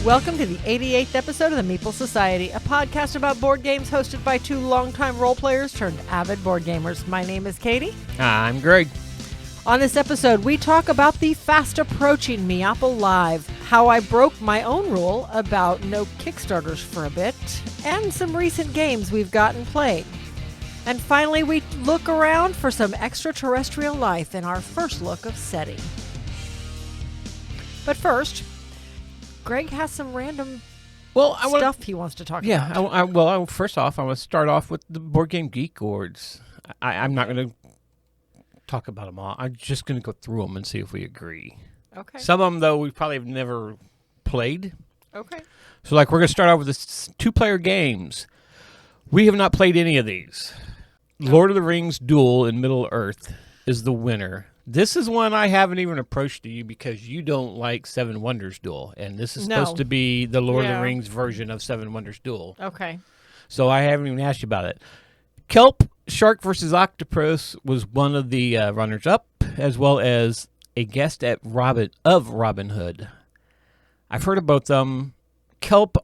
Welcome to the 88th episode of the Meeple Society, a podcast about board games hosted by two longtime role players turned avid board gamers. My name is Katy. I'm Greg. On this episode, we talk about the fast-approaching Meeple Live, how I broke my own rule about no Kickstarters for a bit, and some recent games we've gotten played. And finally, we look around for some extraterrestrial life in our first look of SETI. But first, Greg has some random stuff he wants to talk about. Yeah, first off, I want to start off with the Board Game Geek awards. I'm not going to talk about them all. I'm just going to go through them and see if we agree. Okay. Some of them, though, we probably have never played. Okay. So, we're going to start off with the two-player games. We have not played any of these. Lord of the Rings Duel in Middle-earth is the winner. This is one I haven't even approached to you because you don't like Seven Wonders Duel. And this is supposed to be the Lord of the Rings version of Seven Wonders Duel. Okay. So I haven't even asked you about it. Kelp, Shark versus Octopus was one of the runners-up, as well as a guest at Robin Hood. I've heard of both of them. Kelp,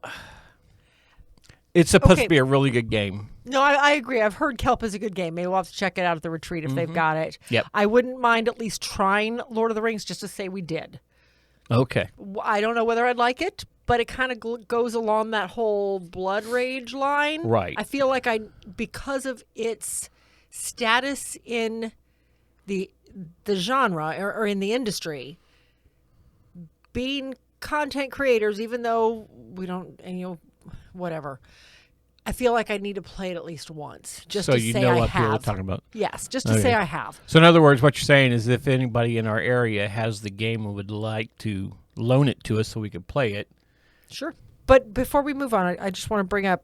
it's supposed to be a really good game. No, I agree. I've heard Kelp is a good game. Maybe we'll have to check it out at the retreat if they've got it. Yep. I wouldn't mind at least trying Lord of the Rings just to say we did. Okay. I don't know whether I'd like it, but it kind of goes along that whole Blood Rage line. Right. I feel like because of its status in the genre or in the industry, being content creators, even though we don't, whatever. I feel like I need to play it at least once, just so to you say know I what have. people are talking about. Yes, just to say I have. So in other words, what you're saying is if anybody in our area has the game and would like to loan it to us so we could play it. Sure. But before we move on, I just want to bring up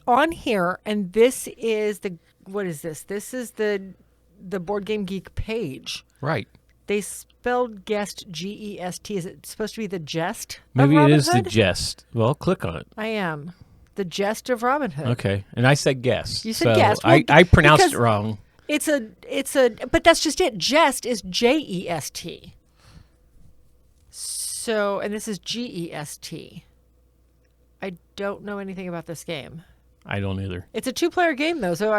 on here, and this is what is this? This is the Board Game Geek page. Right. They spelled guest G-E-S-T. Is it supposed to be the jest? Maybe of Robin it is Hood? the jest. Well, click on it. I am. The jest of Robin Hood. Okay. And I said guest. You said guest. Well, I pronounced it wrong. But that's just it. Jest is J-E-S-T. So, and this is G-E-S-T. I don't know anything about this game. I don't either. It's a two-player game, though, so,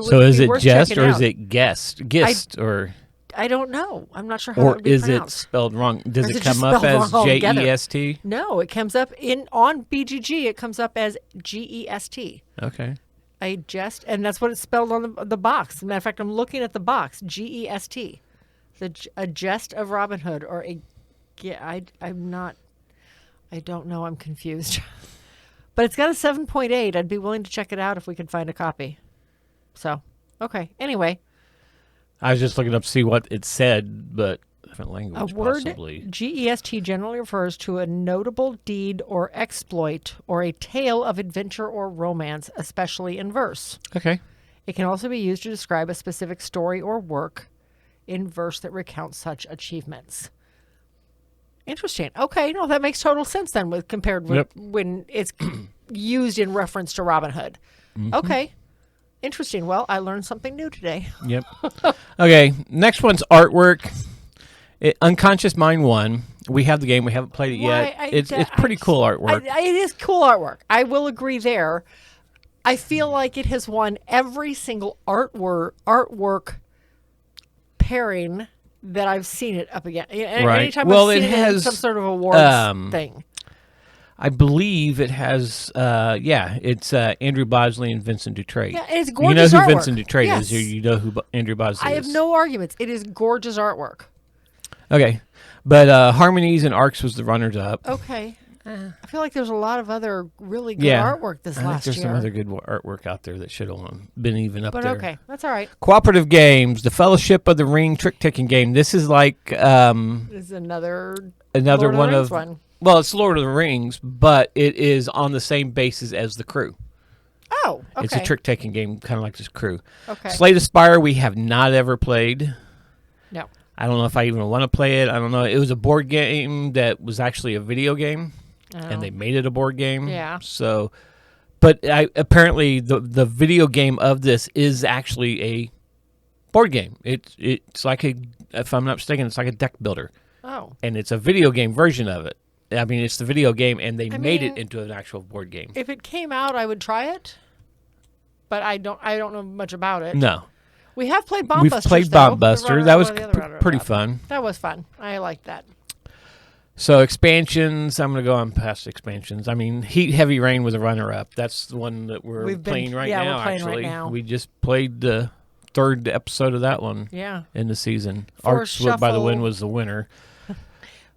So is it jest or out. is it guest? Gist or... I don't know. I'm not sure how it would be Or is pronounced. it spelled wrong? Does it come spelled up as wrong altogether? J-E-S-T? No, it comes up on BGG. It comes up as G-E-S-T. Okay. A jest, and that's what it's spelled on the box. As a matter of fact, I'm looking at the box. G-E-S-T. A jest of Robin Hood, or a... Yeah, I'm not... I don't know. I'm confused. But it's got a 7.8. I'd be willing to check it out if we could find a copy. So, okay. Anyway. I was just looking up to see what it said, but different language A word, possibly. G-E-S-T, generally refers to a notable deed or exploit or a tale of adventure or romance, especially in verse. Okay. It can also be used to describe a specific story or work in verse that recounts such achievements. Interesting. Okay, no, that makes total sense then compared with when it's used in reference to Robin Hood. Mm-hmm. Okay. Interesting. Well, I learned something new today. Yep. Okay, next one's artwork. Unconscious Mind 1. We have the game. We haven't played it yet. It's pretty cool artwork. It is cool artwork. I will agree there. I feel like it has won every single artwork pairing that I've seen it up again. Right. Anytime Well, I've seen it has in some sort of awards thing. I believe it has, it's Andrew Bosley and Vincent Dutrait. Yeah, it's gorgeous artwork. You know who Vincent Dutrait Yes. is. You know who Andrew Bosley is. I have no arguments. It is gorgeous artwork. Okay. But Harmonies and Arcs was the runners-up. Okay. I feel like there's a lot of other really good artwork this last year. I think there's some other good artwork out there that should have been even up there. But okay, that's all right. Cooperative games, the Fellowship of the Ring trick-taking game. This is like... This is another one of... one. Well, it's Lord of the Rings, but it is on the same basis as the Crew. Oh, okay. It's a trick-taking game, kind of like this Crew. Okay. Slay the Spire, we have not ever played. No. I don't know if I even want to play it. I don't know. It was a board game that was actually a video game, and they made it a board game. Yeah. So, but apparently the video game of this is actually a board game. It's like if I'm not mistaken, it's like a deck builder. Oh. And it's a video game version of it. I mean, it's the video game, and they made mean, it into an actual board game. If it came out, I would try it, but I don't know much about it. No. We have played Bomb We've Busters, played though. Bomb Buster. That was pretty fun. That was fun. I liked that. So expansions, I'm going to go on past expansions. I mean, Heat Heavy Rain was a runner-up. That's the one that we're playing right now, we're playing actually. right now. We just played the 3rd episode of that one in the season. Arcs by the Wind was the winner.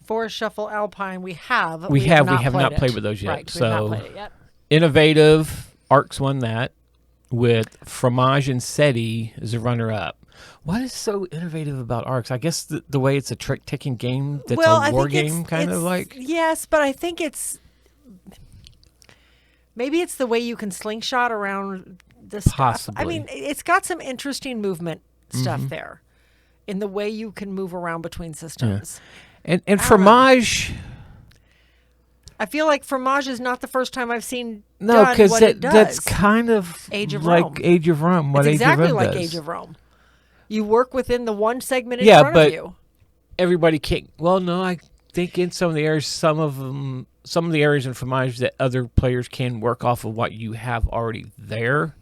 Forest Shuffle Alpine, we have not played with those yet. Right, so we've not played it yet. Innovative, Arcs won that, with Fromage and SETI as a runner-up. What is so innovative about Arcs? I guess the way it's a trick-taking game that's a war game, kind of like. Yes, but I think maybe it's the way you can slingshot around the stuff. Possibly. I mean, it's got some interesting movement stuff there in the way you can move around between systems. Yeah. And Fromage. I feel like Fromage is not the first time I've seen because it that's kind of Age of like Rome. Age of Rome. What it's Age exactly of Rome like does. Age of Rome. You work within the one segment in front of you. Everybody can't. Well, no, I think in some of the areas, some of the areas in Fromage that other players can work off of what you have already there.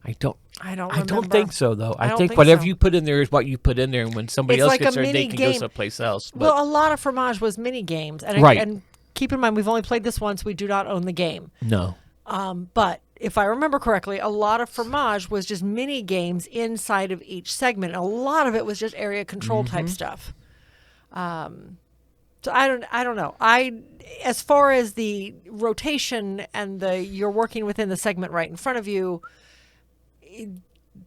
I don't think so, though. I think whatever you put in there is what you put in there, and when somebody else gets there, they can go someplace else. Well, a lot of Fromage was mini games, and and keep in mind we've only played this once. We do not own the game. No. But if I remember correctly, a lot of Fromage was just mini games inside of each segment. A lot of it was just area control type stuff. So I don't know. As far as the rotation and you're working within the segment right in front of you,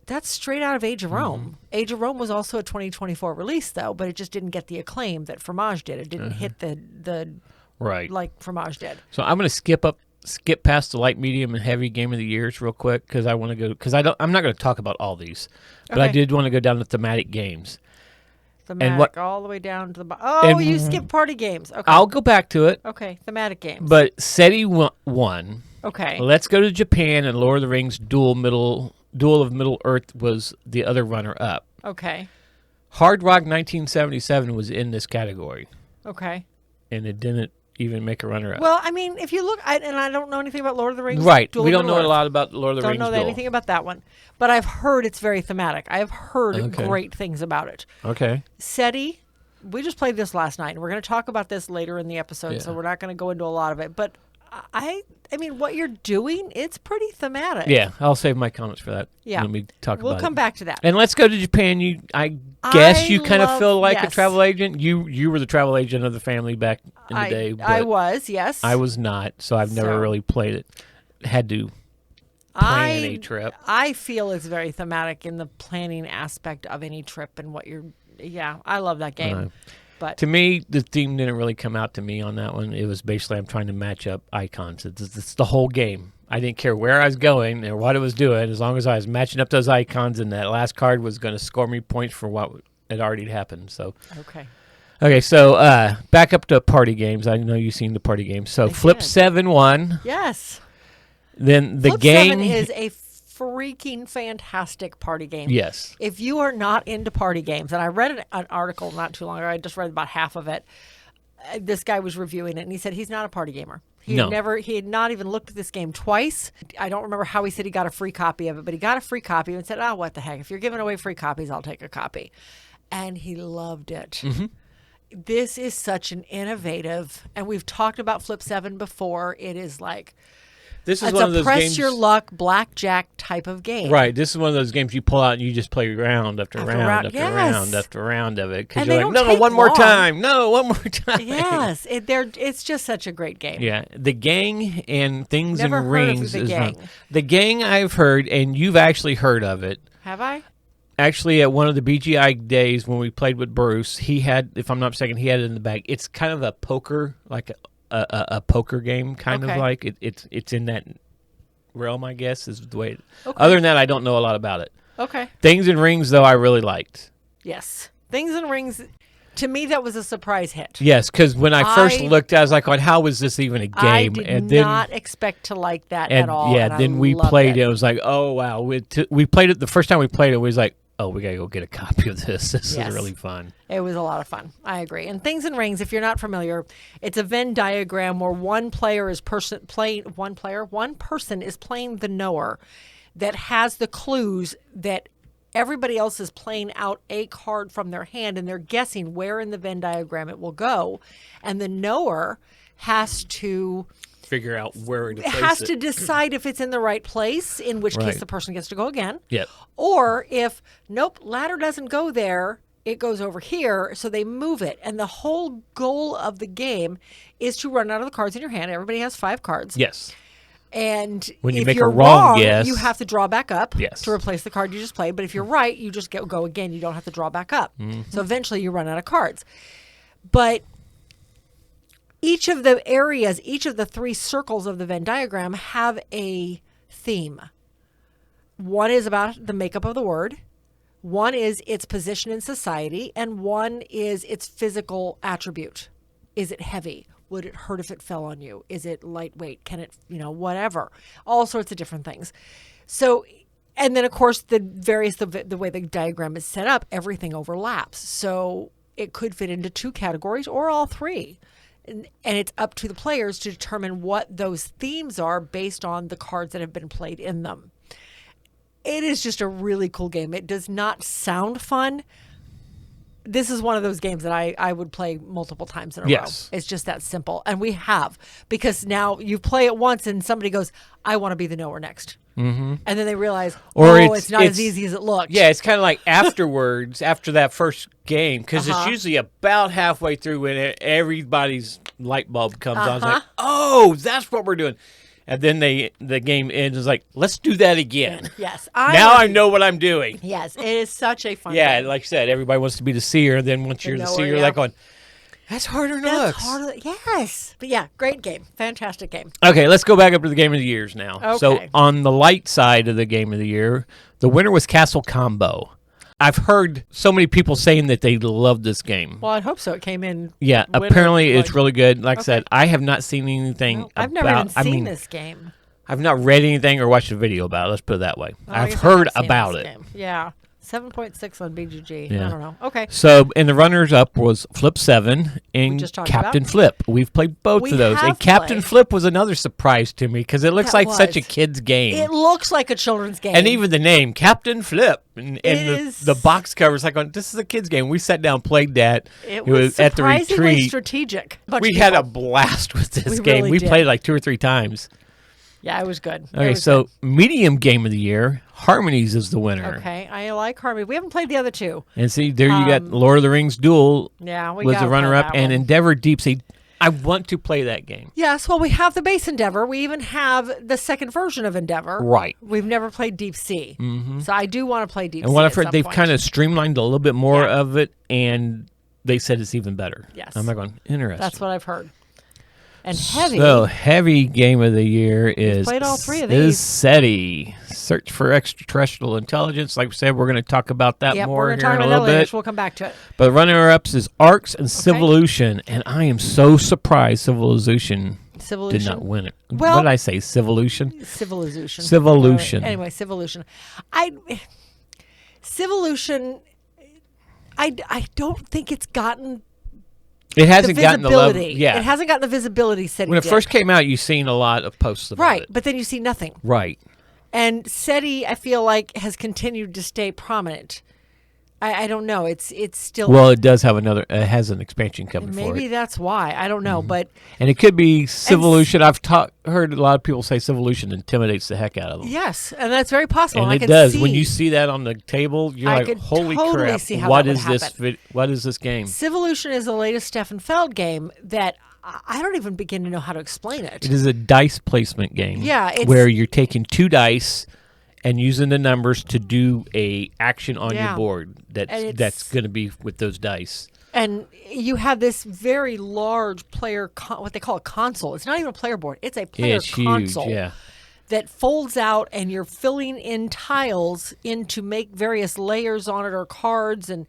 that's straight out of Age of Rome. Age of Rome was also a 2024 release, though, but it just didn't get the acclaim that Fromage did. It didn't hit the right like Fromage did. So I'm going to skip past the light, medium, and heavy game of the years real quick because I want to go I'm not going to talk about all these, but I did want to go down to thematic games. Thematic all the way down to the bottom. Oh, you skipped party games. Okay, I'll go back to it. Okay, thematic games. But SETI won. Okay. Let's go to Japan, and Lord of the Rings Duel of Middle Earth was the other runner-up. Okay. Hard Rock 1977 was in this category. Okay. And it didn't even make a runner-up. Well, I mean, if you look, and I don't know anything about Lord of the Rings. Right. We don't know a lot about Lord of the Rings. Don't know anything about that one. But I've heard it's very thematic. I have heard great things about it. Okay. SETI, we just played this last night, and we're going to talk about this later in the episode, so we're not going to go into a lot of it. But I mean, what you're doing, it's pretty thematic. Yeah, I'll save my comments for that. Yeah. Let me talk about it. We'll come back to that. And let's go to Japan. I guess you kind of feel like a travel agent. You were the travel agent of the family back in the day. But I was, yes. I was not, so I've never really played it. Had to plan a trip. I feel it's very thematic in the planning aspect of any trip and what you're... Yeah, I love that game. But to me, the theme didn't really come out to me on that one. It was basically I'm trying to match up icons. It's the whole game. I didn't care where I was going or what I was doing, as long as I was matching up those icons, and that last card was going to score me points for what had already happened. So okay. So back up to party games. I know you've seen the party games. So Flip 7 won. Yes. Then the Flip game 7 is a freaking fantastic party game. Yes. If you are not into party games, and I read an article not too long ago, I just read about half of it. This guy was reviewing it, and he said he's not a party gamer. He had not even looked at this game twice. I don't remember how he said he got a free copy of it, but he got a free copy and said, what the heck? If you're giving away free copies, I'll take a copy. And he loved it. Mm-hmm. This is such an innovative, and we've talked about Flip 7 before. It is like... This is it's one of those press games, your luck blackjack type of game. Right. This is one of those games you pull out and you just play round after round after round after round of it. Because you're like, no, one more time. No, one more time. Yes. It's just such a great game. Yeah. The Gang and Things Never and heard Rings of is The Gang. The Gang I've heard, and you've actually heard of it. Have I? Actually, at one of the BGI days when we played with Bruce, he had, if I'm not mistaken, he had it in the bag. It's kind of a poker, like a poker game, kind of like. It's in that realm, I guess, is the way. Other than that, I don't know a lot about it. Okay. Things and Rings, though, I really liked. Yes. Things and Rings, to me, that was a surprise hit. Yes, because when I first looked, I was like, how is this even a game? I did not expect to like that at all. Yeah, then we played it. It was like, oh, wow. We played it. The first time we played it, we was like, oh, we got to go get a copy of this. This Yes. is really fun. It was a lot of fun. I agree. And Things and Rings, if you're not familiar, it's a Venn diagram where one person is playing the knower that has the clues that everybody else is playing out a card from their hand, and they're guessing where in the Venn diagram it will go. And the knower has to Figure out where to place it. decide if it's in the right place, in which Right. case the person gets to go again. Yep. Or if, nope, ladder doesn't go there, it goes over here, so they move it. And the whole goal of the game is to run out of the cards in your hand. Everybody has 5 cards. Yes. And When you if make a you're wrong guess- you have to draw back up Yes. to replace the card you just played. But if you're right, you just go again. You don't have to draw back up. So eventually you run out of cards. But each of the areas, each of the 3 circles of the Venn diagram have a theme. One is about the makeup of the word. One is its position in society. And one is its physical attribute. Is it heavy? Would it hurt if it fell on you? Is it lightweight? Can it, whatever. All sorts of different things. So, and then of course the way the diagram is set up, everything overlaps. So it could fit into 2 categories or all 3. And it's up to the players to determine what those themes are based on the cards that have been played in them. It is just a really cool game. It does not sound fun. This is one of those games that I would play multiple times in a Yes. row. It's just that simple. And we have, because now you play it once and somebody goes, I want to be the knower next. Mm-hmm. And then they realize, Or it's not as easy as it looked. Yeah, it's kind of like afterwards, after that first game, because Uh-huh. it's usually about halfway through when everybody's light bulb comes on. It's like, oh, that's what we're doing. And then the game ends. It's like, let's do that again. Yes. Now I know what I'm doing. Yes, it is such a fun Yeah, game. like I said, everybody wants to be the seer. And then once you're the knower, seer, you're yeah. like going, that's harder than it That's looks. harder. Yes. But yeah, great game. Fantastic game. Okay, let's go back up to the game of the years now. So Okay. on the light side of the game of the year, the winner was Castle Combo. I've heard so many people saying that they love this game. Well, I'd hope so. It came in. Yeah, winner, apparently it's like- really good. Like I said, I have not seen anything No, I've about never even I seen mean, this game. I've not read anything or watched a video about it. Let's put it that way. I I've guess heard I've seen about this it. game. Yeah. 7.6 on BGG. Yeah. I don't know. Okay. So, and the runners-up was Flip 7 and just talked Captain about. Flip. We've played both We of those. And have Captain played. Flip was another surprise to me because it looks That like such a was. kid's game. It looks like a children's game. And even the name, Captain Flip, and is. the box cover is like, this is a kid's game. We sat down, played that. It was at the surprisingly retreat. strategic. Bunch We of had a people. blast with this We game. really We did. played it like 2 or 3 times. Yeah, it was good. It Okay, was so good. medium game of the year, Harmonies is the winner. Okay, I like Harmony. We haven't played the other 2. And see, there you got Lord of the Rings Duel Yeah, we was gotta the play runner-up, that and one. Endeavor Deep Sea. I want to play that game. Yes, well, we have the base Endeavor. We even have the second version of Endeavor. Right. We've never played Deep Sea. Mm-hmm. So I do want to play Deep Sea. And what I've at heard, some they've point. kind of streamlined a little bit more Yeah. of it, and they said it's even better. Yes. I'm not going, interesting. That's what I've heard. And heavy. So, heavy game of the year is played all 3 of is these. SETI, Search for Extraterrestrial Intelligence. Like we said, we're going to talk about that Yep, more we're here going to talk in a about little that later, bit. so we'll come back to it. But runner-ups is Arcs and Civolution, and I am so surprised Civilization did not win it. Well- what did I say? Civolution? Civilization. Civolution. Anyway, Civolution. Civolution, I don't think it's gotten It the hasn't gotten the level. visibility. Yeah. It hasn't gotten the visibility SETI When it did. first came out, you seen a lot of posts about Right, it. but then you see nothing. Right. And SETI, I feel like, has continued to stay prominent. I don't know. It's still... Well, it does have another. It has an expansion coming for maybe it, that's why. I don't know, but... and it could be Civolution. I've heard a lot of people say Civolution intimidates the heck out of them. Yes, and that's very possible. And I it can does. see When you see that on the table, you're I like, could "Holy totally crap! see how What that would is this? happen. What is this game?" Civolution is the latest Stefan Feld game that I don't even begin to know how to explain it. It is a dice placement game. Yeah, it's- where you're taking 2 dice and using the numbers to do a action on Yeah. your board. And it's- That's going to be with those dice. And you have this very large player, what they call a console. It's not even a player board. It's a player It's console. huge. Yeah. That folds out, and you're filling in tiles in to make various layers on it or cards, and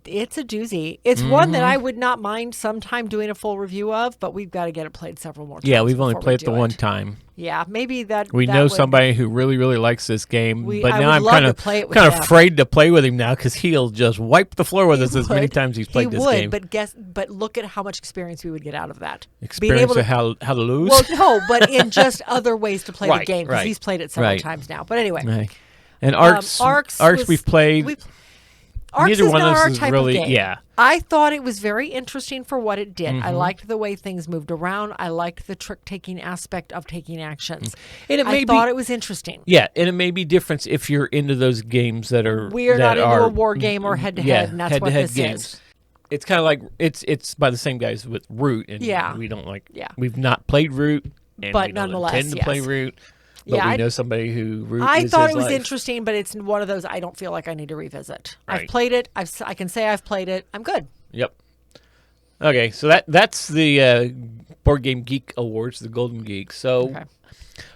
It's a doozy. It's one that I would not mind sometime doing a full review of, but we've got to get it played several more times. Yeah, we've only before played we it the do one time. Yeah, maybe that. We that know would- somebody who really, really likes this game, but I now would I'm love kind to of play it with him. afraid to play with him now because he'll just wipe the floor with us as many would. times he's played He this would, game. But look at how much experience we would get out of that. Experience of how to lose. Well, no, but in just other ways to play the Right, game because right, he's played it several right. times now. But anyway, Right. And Arcs was- we've played. Arcs Neither is one of not us our is type really- of game. yeah. I thought it was very interesting for what it did. Mm-hmm. I liked the way things moved around. I liked the trick-taking aspect of taking actions. And it may I thought it was interesting. Yeah, and it may be different if you're into those games that are. We're that not into are, a war game or head-to-head, yeah, and that's what head-to-head this games. is. It's kind of like it's by the same guys with Root, and Yeah. we don't like. Yeah. We've not played Root, and But we don't nonetheless, intend to play yes. Root. But Yeah, we know somebody who Root I is thought his it was life. interesting, but it's one of those I don't feel like I need to revisit. I've Right. played it. I can say I've played it. I'm good. Yep. Okay, so that's the Board Game Geek Awards, the Golden Geek. So, Okay.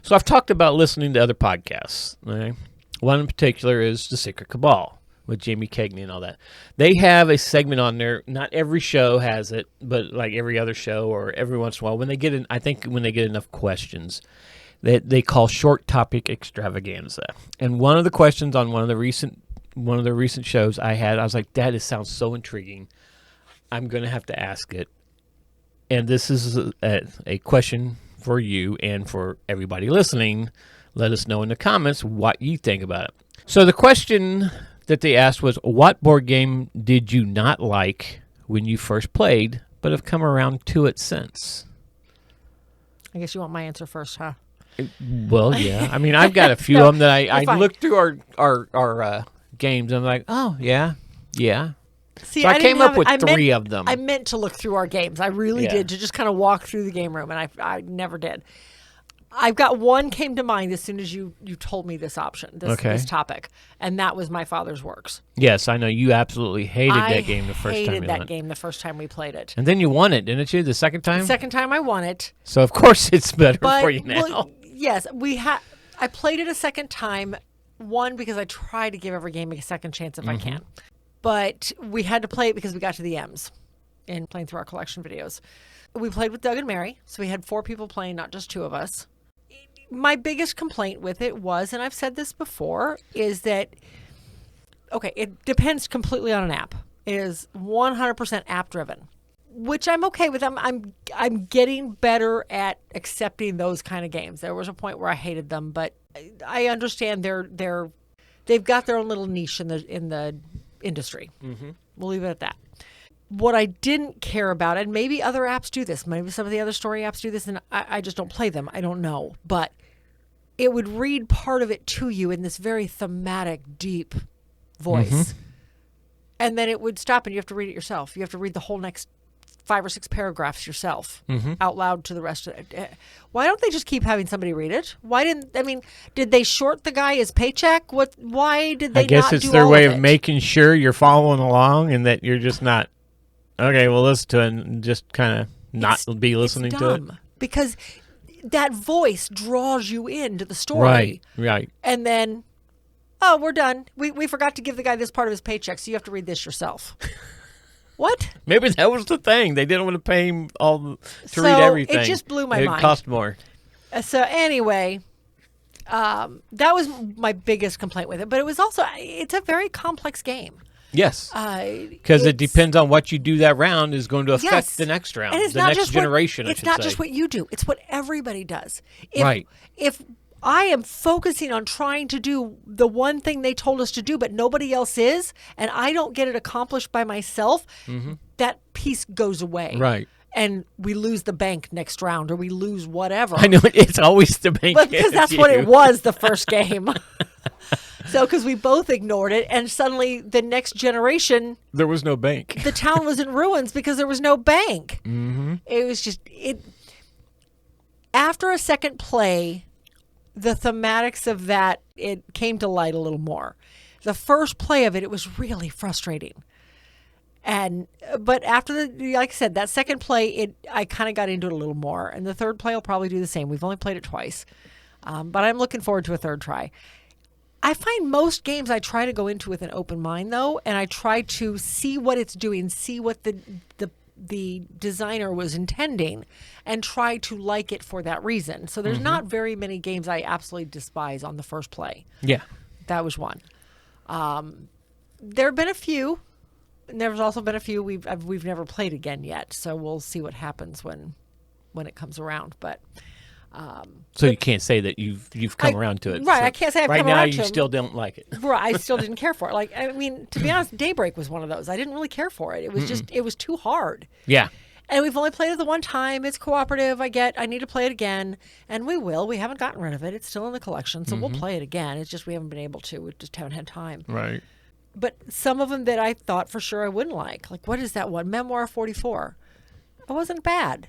so I've talked about listening to other podcasts. Okay? One in particular is The Secret Cabal with Jamie Cagney and all that. They have a segment on there. Not every show has it, but like every other show or every once in a while, when they get in, I think when they get enough questions, that they call Short Topic Extravaganza. And one of the questions on one of the recent shows I was like, that sounds so intriguing. I'm going to have to ask it. And this is a question for you and for everybody listening. Let us know in the comments what you think about it. So the question that they asked was, what board game did you not like when you first played, but have come around to it since? I guess you want my answer first, huh? Well, yeah. I mean, I've got a few No, of them that I fine. looked through our games, and I'm like, oh, yeah. See, So I didn't came up have- with I meant- three of them. I meant to look through our games. I really Yeah. did, to just kind of walk through the game room, and I never did. I've got one came to mind as soon as you told me this option, this topic, and that was My Father's Works. Yes, I know you absolutely hated I that game the first time hated you that went. game the first time we played it. And then you won it, didn't you, the second time? The second time I won it. So, of course, it's better But for you now. well, yes, I played it a second time. One, because I try to give every game a second chance if I can. But we had to play it because we got to the M's in playing through our collection videos. We played with Doug and Mary, so we had 4 people playing, not just 2 of us. My biggest complaint with it was, and I've said this before, is that, okay, it depends completely on an app. It is 100% app driven, which I'm okay with. I'm getting better at accepting those kind of games. There was a point where I hated them, but I understand they've got their own little niche in the industry. We'll leave it at that. What I didn't care about, and maybe other apps do this, maybe some of the other story apps do this, and I just don't play them. I don't know. But it would read part of it to you in this very thematic, deep voice. And then it would stop and you have to read it yourself. You have to read the whole next 5 or 6 paragraphs yourself out loud to the rest of it. Why don't they just keep having somebody read it? Did they short the guy his paycheck? Why did they I guess not it's do their all way of of it? making sure you're following along and that you're just not, okay, well, listen to it and just kind of not be listening It's to it. dumb, because that voice draws you into the story. Right. And then, oh, we're done. We forgot to give the guy this part of his paycheck, so you have to read this yourself. What? Maybe that was the thing. They didn't want to pay him to So, read everything. it just blew my It mind. cost more. So anyway, that was my biggest complaint with it. But it was also, it's a very complex game. Yes. Because it It's- depends on what you do that round is going to affect Yes. the next round, And it's the not next just generation, It's I should not say. just what you do. It's what everybody does. Right. If I am focusing on trying to do the one thing they told us to do, but nobody else is, and I don't get it accomplished by myself, that piece goes away. Right. And we lose the bank next round, or we lose whatever. I know it's always the bank. But because that's what it was the first game. So because we both ignored it, and suddenly the next generation, There was no bank. the town was in ruins because there was no bank. It was just it. After a second play, the thematics of that, it came to light a little more. The first play of it, it was really frustrating. But after like I said, that second play, I kind of got into it a little more. And the third play will probably do the same. We've only played it twice, but I'm looking forward to a third try. I find most games I try to go into with an open mind, though, and I try to see what it's doing, see what the designer was intending, and try to like it for that reason. So there's not very many games I absolutely despise on the first play. Yeah. That was one. There have been a few. And there's also been a few we've never played again yet. So we'll see what happens when it comes around. But so you can't say that you've come around to it. Right, So I can't say I've right come now around to you it. still don't like it. Right, I still didn't care for it. Like, I mean, to be honest, Daybreak was one of those. I didn't really care for it. It was it was too hard. Yeah. And we've only played it the one time. It's cooperative. I need to play it again. And we will. We haven't gotten rid of it. It's still in the collection. So we'll play it again. It's just we haven't been able to. We just haven't had time. Right. But some of them that I thought for sure I wouldn't like. Like, what is that one? Memoir 44. It wasn't bad.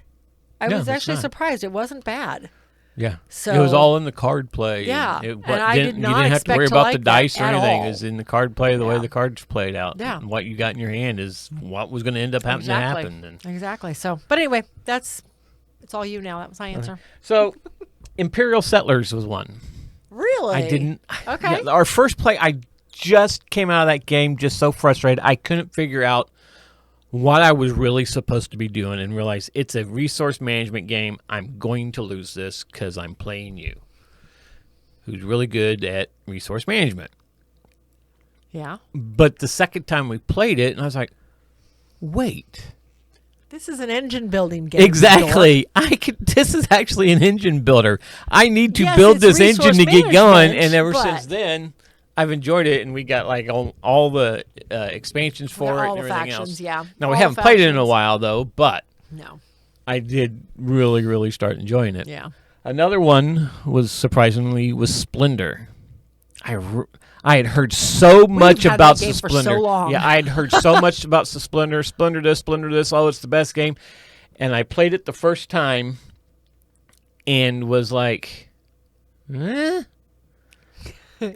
I No, was it's actually not. surprised. It wasn't bad. Yeah. So- it was all in the card play. Yeah, and I did you not didn't have to worry expect to about like the that dice or at anything. all. It was in the card play the way Yeah. the cards played out. Yeah. And what you got in your hand is what was going to end up having Exactly. to happen. And Exactly. So, but anyway, it's all you now. That was my answer. so Imperial Settlers was one. Really? I didn't. Okay. Yeah, our first play, I just came out of that game just so frustrated. I couldn't figure out what I was really supposed to be doing and realized it's a resource management game. I'm going to lose this because I'm playing you, who's really good at resource management. Yeah. But the second time we played it, and I was like, wait. This is an engine building game. Exactly. This is actually an engine builder. I need to Yes, build it's this engine to resource get going. management, And ever but- since then, I've enjoyed it, and we got like all the expansions for got it all and the everything factions, else. yeah. Now All we the haven't played it in a factions. while though, but No. I did really, really start enjoying it. Yeah. Another one was surprisingly Splendor. I had heard so much had about that game for Splendor. so long. Yeah, I had heard so much about Splendor. Splendor this. Oh, it's the best game. And I played it the first time and was like, eh?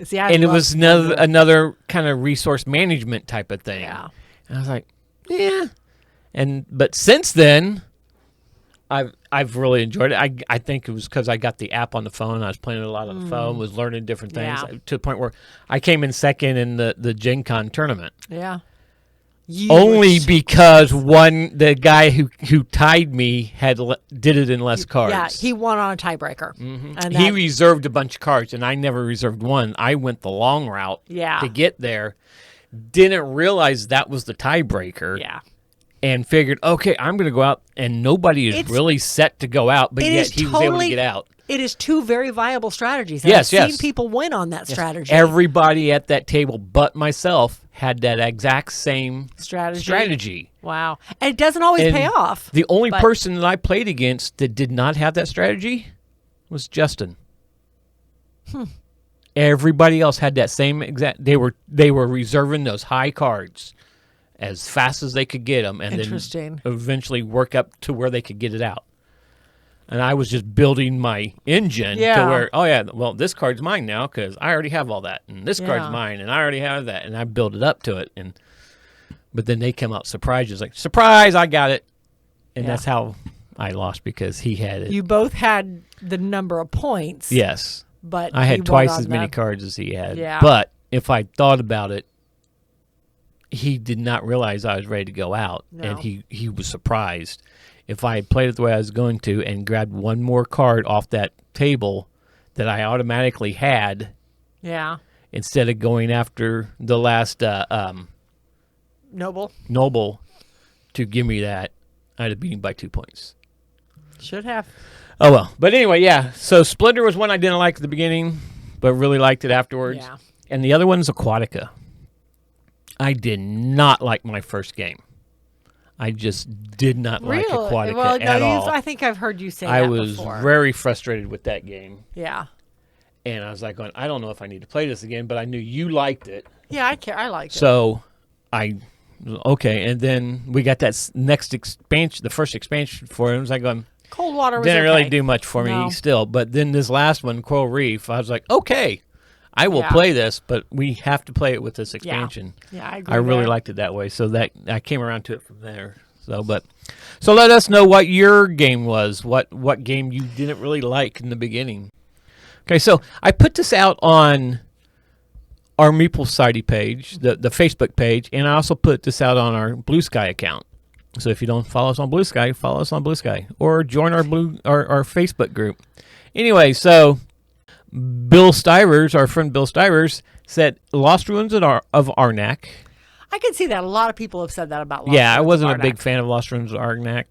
See, I And it love was Splendor. another kind of resource management type of thing. Yeah. And I was like, yeah. But since then, I've really enjoyed it. I think it was because I got the app on the phone. I was playing it a lot on the phone, was learning different things Yeah. to the point where I came in second in the Gen Con tournament. Yeah. Only because the guy who tied me did it in less cards. Yeah, he won on a tiebreaker. And He that- reserved a bunch of cards, and I never reserved one. I went the long route Yeah. to get there. Didn't realize that was the tiebreaker. yeah. And figured, okay, I'm going to go out, and nobody is It's- really set to go out, but It yet is he was able to totally- get out. It is two very viable strategies. And Yes, I've seen yes. people win on that strategy. Everybody at that table but myself had that exact same strategy. Wow. And it doesn't always And pay off. The only but- person that I played against that did not have that strategy was Justin. Everybody else had that same exact. They were reserving those high cards as fast as they could get them, and Interesting. then eventually work up to where they could get it out. And I was just building my engine to Yeah. where, oh yeah, well this card's mine now because I already have all that, and this card's Yeah. mine, and I already have that, and I built it up to it, but then they come out surprised, just like surprise, I got it, and Yeah. that's how I lost because he had it. You both had the number of points. Yes, But I he had won twice on as many the- cards as he had. Yeah. But if I thought about it, he did not realize I was ready to go out, and No. he was surprised. If I had played it the way I was going to and grabbed one more card off that table that I automatically had, Yeah. instead of going after the last Noble. noble to give me that, I'd have beat him by 2 points. Should have. Oh well. But anyway, yeah. So Splendor was one I didn't like at the beginning, but really liked it afterwards. Yeah. And the other one is Aquatica. I did not like my first game. I just did not like Really? Aquatica Well, no, at all. I think I've heard you say I that was before. very frustrated with that game. Yeah. And I was like, I don't know if I need to play this again, but I knew you liked it. Yeah, I care. I like it. So okay. And then we got that next expansion, the first expansion for it. I was like, Cold water was didn't really okay. do much for No. me still. But then this last one, Coral Reef, I was like, okay, I will Yeah. play this, but we have to play it with this expansion. Yeah, I agree. I really there. liked it that way. So that I came around to it from there. So let us know what your game was. What game you didn't really like in the beginning. Okay, so I put this out on our Meeple Society page, the Facebook page, and I also put this out on our Blue Sky account. So if you don't follow us on Blue Sky, follow us on Blue Sky, or join our Facebook group. Anyway, so Bill Stivers, our friend Bill Stivers, said Lost Ruins of Arnak. I can see that. A lot of people have said that about Lost Yeah, I Ruins wasn't of a big Arnak. fan of Lost Ruins of Arnak,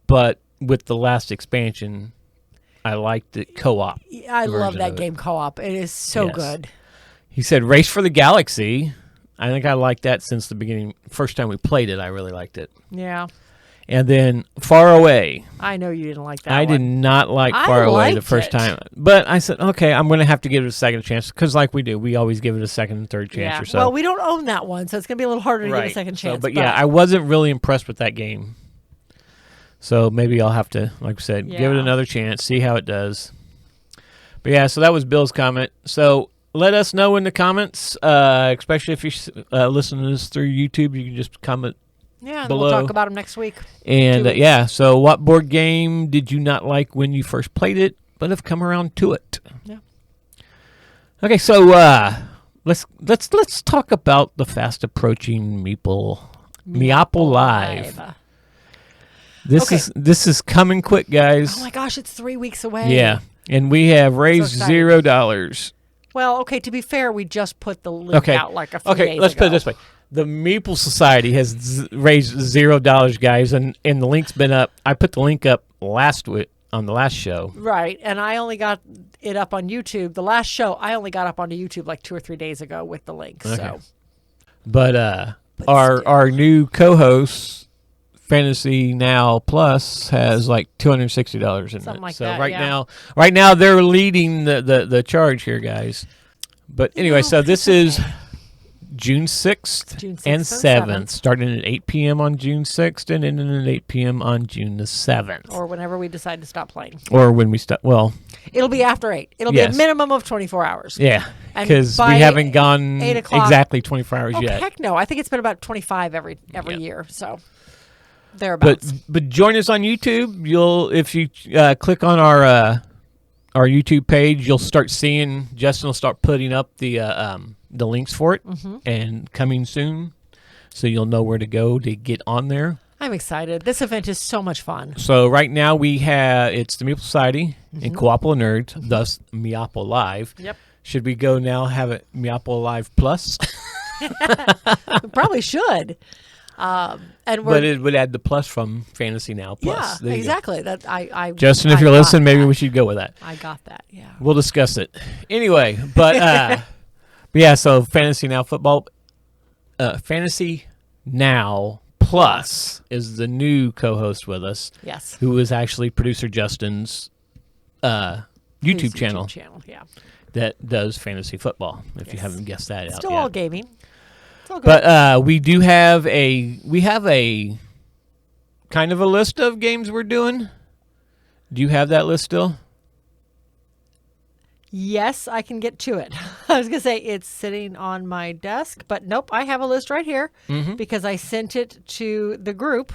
but with the last expansion, I liked the co-op. I love version that of it. game co-op. It is so Yes. good. He said Race for the Galaxy. I think I liked that since the beginning. First time we played it, I really liked it. Yeah. And then Far Away. I know you didn't like that I one. did not like I Far Away the liked first it. time. But I said, okay, I'm going to have to give it a second chance. Because like we do, we always give it a second and third chance Yeah. or so. Well, we don't own that one, so it's going to be a little harder to give a second So, chance. but yeah, I wasn't really impressed with that game. So maybe I'll have to, like I said, give it Yeah. another chance, see how it does. But yeah, so that was Bill's comment. So let us know in the comments, especially if you're listening to this through YouTube, you can just comment. yeah, and below. we'll talk about them next week. And 2 weeks. yeah, so what board game did you not like when you first played it, but have come around to it? Yeah. Okay, so let's talk about the fast approaching Meeple Live. Okay. This is coming quick, guys. Oh my gosh, it's 3 weeks away. Yeah, and we have raised excited. $0. Well, okay, to be fair, we just put the link out like a few days Okay, let's ago. put it this way. The Meeple Society has raised $0, guys, and the link's been up. I put the link up last week on the last show. Right, and I only got it up on YouTube. The last show, I only got up onto YouTube like 2 or 3 days ago with the link. Okay. So But our new co-host, Fantasy Now Plus, has like $260 in Something it. like so that, right now they're leading the charge here, guys. But anyway, so this is June 6th, June 6th and and 7th, 7th. starting at 8 p.m. on June 6th and ending at 8 p.m. on June the 7th. or whenever we decide to stop playing. Or when we stop. Well, It'll be after 8. It'll be Yes. a minimum of 24 hours. yeah, And because we by haven't gone 8 o'clock exactly 24 hours Oh, yet. heck no. I think it's been about 25 every Yeah. year. So But thereabouts. join us on YouTube. If you click on our YouTube page, you'll start seeing Justin will start putting up the links for it and coming soon, so you'll know where to go to get on there. I'm excited. This event is so much fun. So right now it's the Meeple Society and Coopple Nerds, thus Meeple Live. Yep. Should we go now have it Meeple Live Plus? We probably should. And we're But it would add the plus from Fantasy Now Plus. yeah, There you go. exactly. That I Justin, if I you're got listening, maybe that. we should go with that. I got that. Yeah. We'll discuss it. Anyway, but yeah, so Fantasy Now Football, Fantasy Now Plus is the new co-host with us, Yes. who is actually producer Justin's YouTube His channel Yeah. that does fantasy football. If you Yes. haven't guessed that out Still yet. all gaming. It's all good. But we do have a kind of a list of games we're doing. Do you have that list still? yes, I can get to it. I was going to say it's sitting on my desk, but nope, I have a list right here because I sent it to the group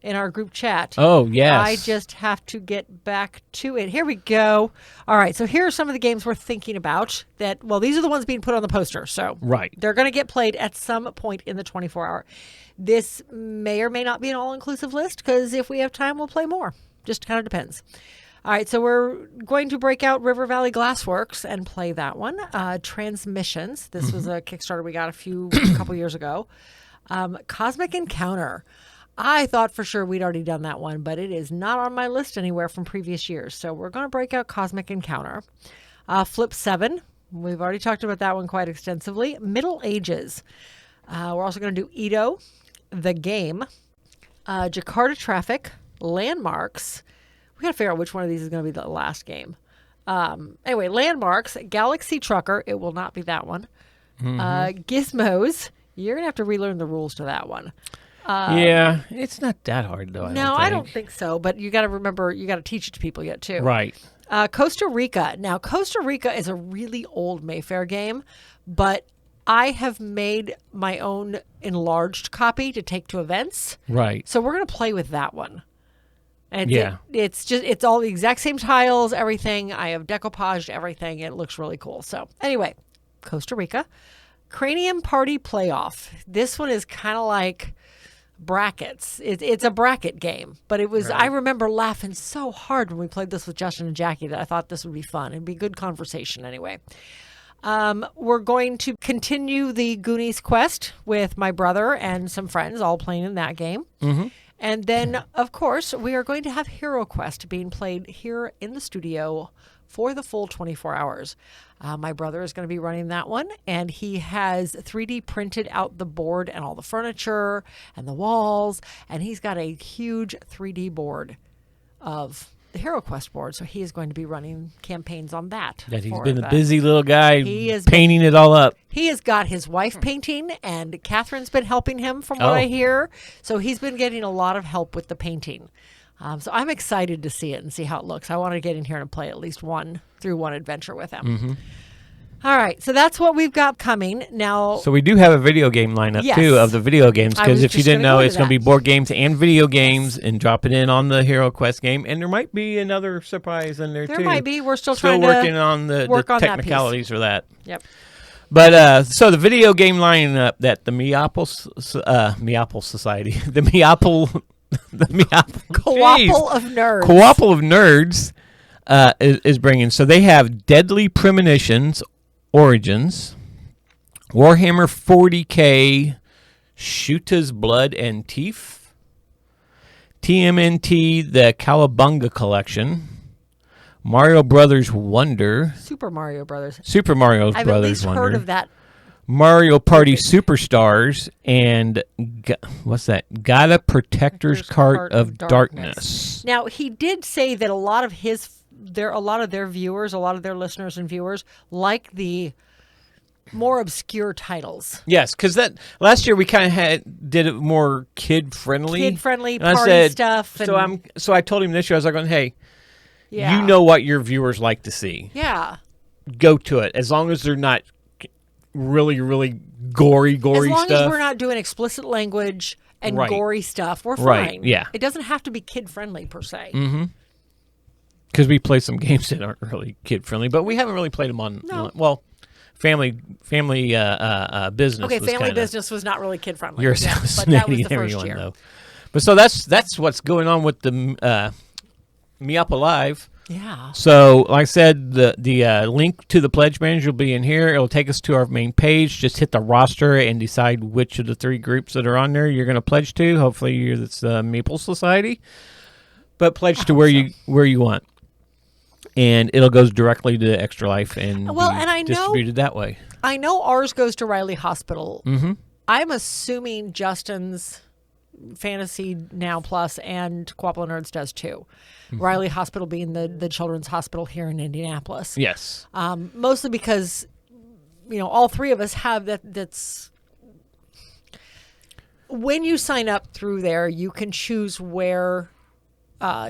in our group chat. Oh, yes. I just have to get back to it. Here we go. All right, so here are some of the games we're thinking about that, well, these are the ones being put on the poster, so Right. they're going to get played at some point in the 24-hour. This may or may not be an all-inclusive list because if we have time, we'll play more. Just kind of depends. All right, so we're going to break out River Valley Glassworks and play that one. Transmissions. This was a Kickstarter we got a couple years ago. Cosmic Encounter. I thought for sure we'd already done that one, but it is not on my list anywhere from previous years. So we're going to break out Cosmic Encounter. Flip 7. We've already talked about that one quite extensively. Middle Ages. We're also going to do Edo, The Game, Jakarta Traffic, Landmarks. We got to figure out which one of these is going to be the last game. Anyway, Landmarks, Galaxy Trucker. It will not be that one. Gizmos. You're going to have to relearn the rules to that one. Yeah, it's not that hard, though. I don't think so. But you got to remember, you got to teach it to people yet, too. Right. Costa Rica. Now, Costa Rica is a really old Mayfair game, but I have made my own enlarged copy to take to events. Right. So we're going to play with that one. And Yeah. it's all the exact same tiles, everything. I have decoupaged everything. It looks really cool. So anyway, Costa Rica. Cranium Party Playoff. This one is kind of like brackets. It's a bracket game, but it was. Right. I remember laughing so hard when we played this with Justin and Jackie that I thought this would be fun. It'd be good conversation anyway. We're going to continue the Goonies quest with my brother and some friends, all playing in that game. Mm-hmm. And then, of course, we are going to have Hero Quest being played here in the studio for the full 24 hours. My brother is going to be running that one, and he has 3D printed out the board and all the furniture and the walls, and he's got a huge 3D board of the Hero Quest board, so he is going to be running campaigns on that. That he's been a busy little guy painting it all up. He has got his wife painting, and Catherine's been helping him from what I hear. So he's been getting a lot of help with the painting. So I'm excited to see it and see how it looks. I want to get in here and play at least one adventure with him. Mm-hmm. All right, so that's what we've got coming now. So we do have a video game lineup too of the video games, because if you didn't know, it's going to be board games and video games, and drop it in on the Hero Quest game, and there might be another surprise in there too. There might be. We're still working on the technicalities for that. Yep. But so the video game lineup that the Meeple Society, the Meeple Coopple of Nerds, Coopple of Nerds is bringing. So they have Deadly Premonitions Origins, Warhammer 40K, Shoota's Blood and Teeth, TMNT The Cowabunga Collection, Mario Brothers Wonder, Super Mario Brothers Brothers I've at least Wonder, heard of that. Mario Party Superstars, and what's that? Gotta Protector's Cart of Darkness. Now, he did say that a lot of their viewers, a lot of their listeners and viewers like the more obscure titles. Yes, because that last year we kind of did it more kid friendly party stuff. So I told him this year, I was like, hey, yeah, you know what your viewers like to see. Yeah, go to it, as long as they're not really, really gory stuff. As long as we're not doing explicit language and gory stuff, we're fine. Right, yeah. It doesn't have to be kid-friendly, per se. Mm-hmm. Because we play some games that aren't really kid-friendly, but we haven't really played them on, family business. Okay, family business was not really kid-friendly. You're but that was the first year. Though. But so that's what's going on with the Meeple Live. Yeah. So, like I said, the link to the pledge manager will be in here. It'll take us to our main page. Just hit the roster and decide which of the 3 groups that are on there you're going to pledge to. Hopefully, it's the Meeple Society, but pledge to where you want, and it'll go directly to Extra Life and distributed that way. I know ours goes to Riley Hospital. Mm-hmm. I'm assuming Justin's Fantasy Now Plus and Coopple of Nerds does too. Mm-hmm. Riley Hospital being the children's hospital here in Indianapolis. Yes. Mostly because, all 3 of us have that's when you sign up through there, you can choose where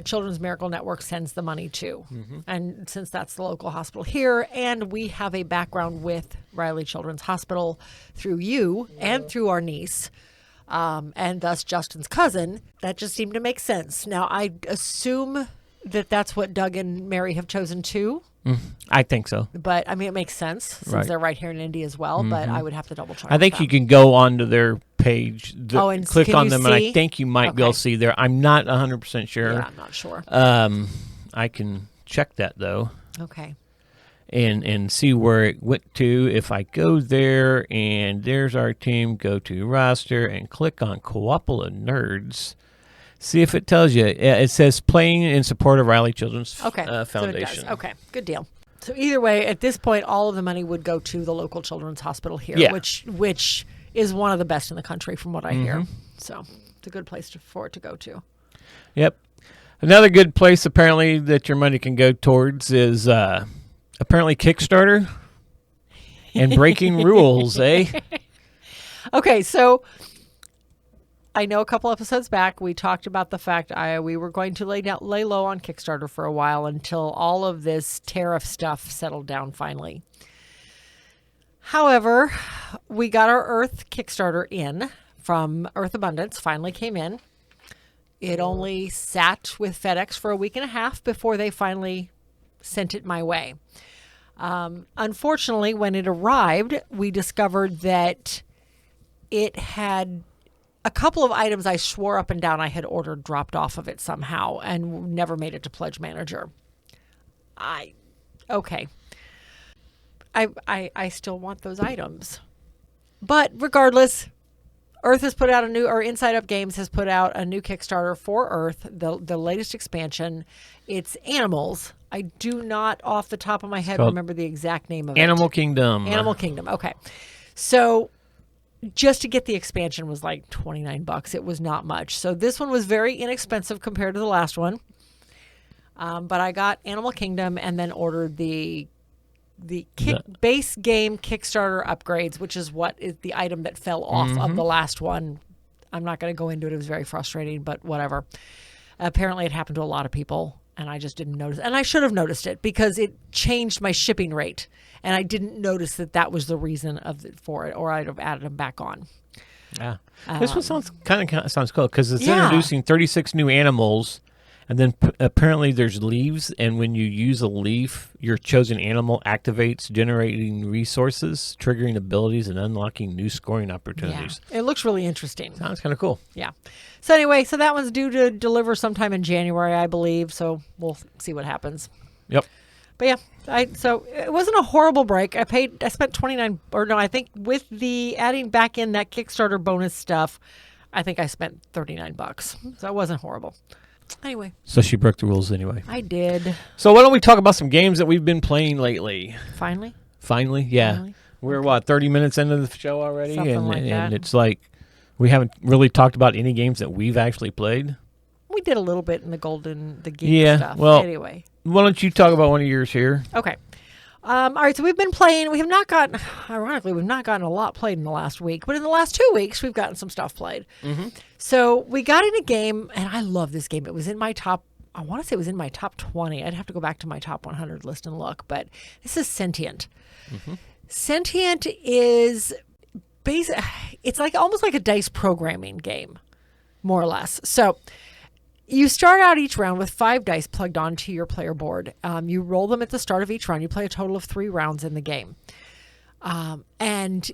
Children's Miracle Network sends the money to. Mm-hmm. And since that's the local hospital here, and we have a background with Riley Children's Hospital through you and through our niece, and thus Justin's cousin, that just seemed to make sense. Now, I assume that that's what Doug and Mary have chosen too. I think so. But, it makes sense since they're right here in Indy as well, but I would have to double check. I think you can go onto their page, and click on them, see? and I think you might be able to see there. I'm not 100% sure. Yeah, I'm not sure. I can check that, though. Okay. And see where it went to. If I go there and there's our team, go to roster and click on Coopple of Nerds. See if it tells you. It says playing in support of Riley Children's Foundation. So it does. Okay, good deal. So either way, at this point, all of the money would go to the local children's hospital here, which is one of the best in the country from what I hear. So it's a good place for it to go to. Yep. Another good place apparently that your money can go towards is apparently Kickstarter and breaking rules, eh? Okay, so I know a couple episodes back we talked about the fact we were going to lay low on Kickstarter for a while until all of this tariff stuff settled down finally. However, we got our Earth Kickstarter in from Earth Abundance, finally came in. It only sat with FedEx for a week and a half before they finally sent it my way. Unfortunately, when it arrived, we discovered that it had a couple of items I swore up and down I had ordered dropped off of it somehow and never made it to Pledge Manager. Okay. I still want those items. But regardless, Earth has put out or Inside Up Games has put out a new Kickstarter for Earth, the latest expansion. It's Animals. I do not, off the top of my head, remember the exact name of it. Animal Kingdom. Animal Kingdom. Okay. So just to get the expansion was like $29. It was not much. So this one was very inexpensive compared to the last one. But I got Animal Kingdom and then ordered the base game Kickstarter upgrades, which is what is the item that fell off of the last one. I'm not going to go into it. It was very frustrating, but whatever. Apparently it happened to a lot of people, and I just didn't notice. And I should have noticed it because it changed my shipping rate, and I didn't notice that was the reason for it, or I'd have added them back on. Yeah. This one sounds kind of sounds cool because it's introducing 36 new animals. And then apparently there's leaves, and when you use a leaf, your chosen animal activates, generating resources, triggering abilities, and unlocking new scoring opportunities. Yeah. It looks really interesting. Sounds kind of cool. Yeah. So anyway, that one's due to deliver sometime in January, I believe. So we'll see what happens. Yep. But yeah, so it wasn't a horrible break. I spent I think with the adding back in that Kickstarter bonus stuff, I think I spent $39. So it wasn't horrible. Anyway. So she broke the rules anyway. I did. So why don't we talk about some games that we've been playing lately? Finally? Yeah. Finally? We're 30 minutes into the show already? Something like that. And it's like we haven't really talked about any games that we've actually played. We did a little bit in the Geek stuff. Well, anyway. Why don't you talk about one of yours here? Okay. All right, so we've been playing. Ironically, we've not gotten a lot played in the last week, but in the last 2 weeks, we've gotten some stuff played. Mm-hmm. So we got in a game, and I love this game. It was in my top, I want to say it was in my top 20. I'd have to go back to my top 100 list and look, but this is Sentient. Mm-hmm. Sentient is it's like almost like a dice programming game, more or less. So you start out each round with 5 dice plugged onto your player board. You roll them at the start of each round. You play a total of 3 rounds in the game. And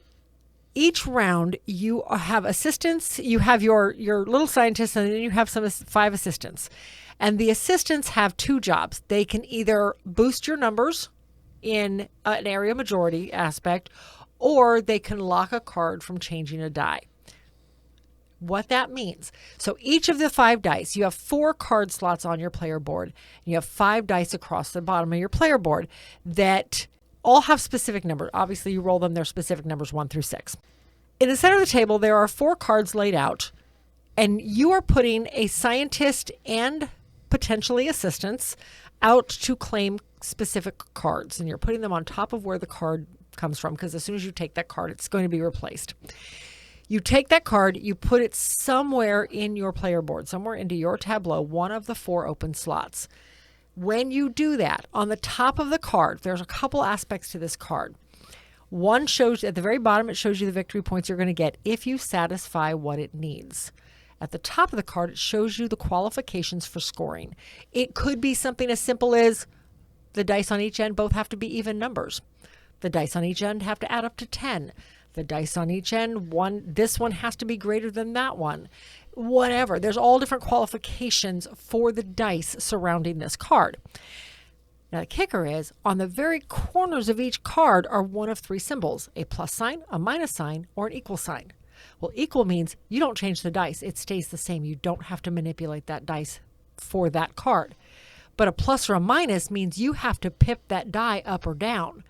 each round you have assistants. You have your little scientists, and then you have 5 assistants. And the assistants have 2 jobs. They can either boost your numbers in an area majority aspect, or they can lock a card from changing a die. What that means. So each of the 5 dice, you have 4 card slots on your player board. And you have 5 dice across the bottom of your player board that all have specific numbers. Obviously, you roll them, they're specific numbers 1 through 6. In the center of the table, there are 4 cards laid out, and you are putting a scientist and potentially assistants out to claim specific cards. And you're putting them on top of where the card comes from, because as soon as you take that card, it's going to be replaced. You take that card, you put it somewhere in your player board, somewhere into your tableau, one of the 4 open slots. When you do that, on the top of the card, there's a couple aspects to this card. One shows, at the very bottom, it shows you the victory points you're going to get if you satisfy what it needs. At the top of the card, it shows you the qualifications for scoring. It could be something as simple as the dice on each end both have to be even numbers. The dice on each end have to add up to 10. The dice on each end, this one has to be greater than that one. Whatever. There's all different qualifications for the dice surrounding this card. Now, the kicker is, on the very corners of each card are one of 3 symbols: a plus sign, a minus sign, or an equal sign. Well, equal means you don't change the dice. It stays the same. You don't have to manipulate that dice for that card. But a plus or a minus means you have to pip that die up or down.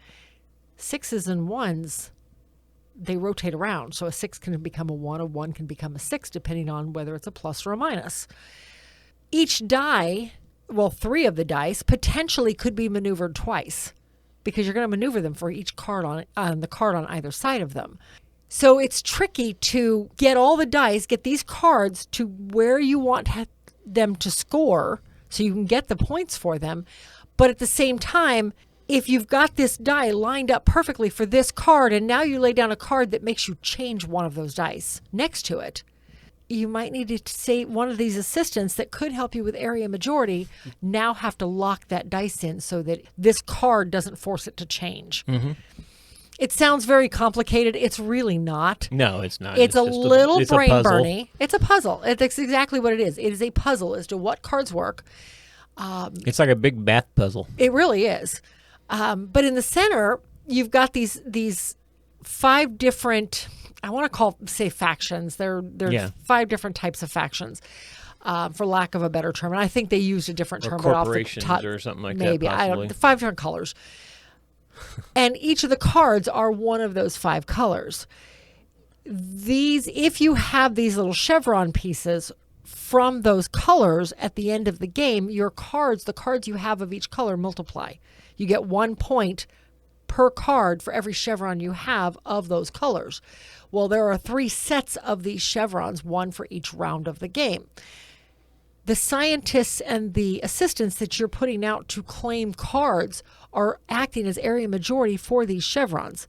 6s and 1s, they rotate around. So a 6 can become a 1 can become a 6, depending on whether it's a plus or a minus. Each die, 3 of the dice, potentially could be maneuvered twice, because you're going to maneuver them for each card on the card on either side of them. So it's tricky to get all the dice, get these cards to where you want them to score so you can get the points for them. But at the same time, if you've got this die lined up perfectly for this card, and now you lay down a card that makes you change one of those dice next to it, you might need to say one of these assistants that could help you with area majority now have to lock that dice in so that this card doesn't force it to change. It sounds very complicated. It's really not. No, it's not. It's a just little it's a brain puzzle. burny. It's a puzzle. That's exactly what it is. It is a puzzle as to what cards work. It's like a big math puzzle. It really is. But in the center, you've got these 5 different, I want to say factions. There's 5 different types of factions, for lack of a better term. And I think they used a different Or term. But off the corporations top, or something like maybe. that, possibly. 5 different colors. And each of the cards are one of those 5 colors. If you have these little chevron pieces from those colors at the end of the game, the cards you have of each color multiply. You get 1 point per card for every chevron you have of those colors. Well, there are 3 sets of these chevrons, 1 for each round of the game. The scientists and the assistants that you're putting out to claim cards are acting as area majority for these chevrons.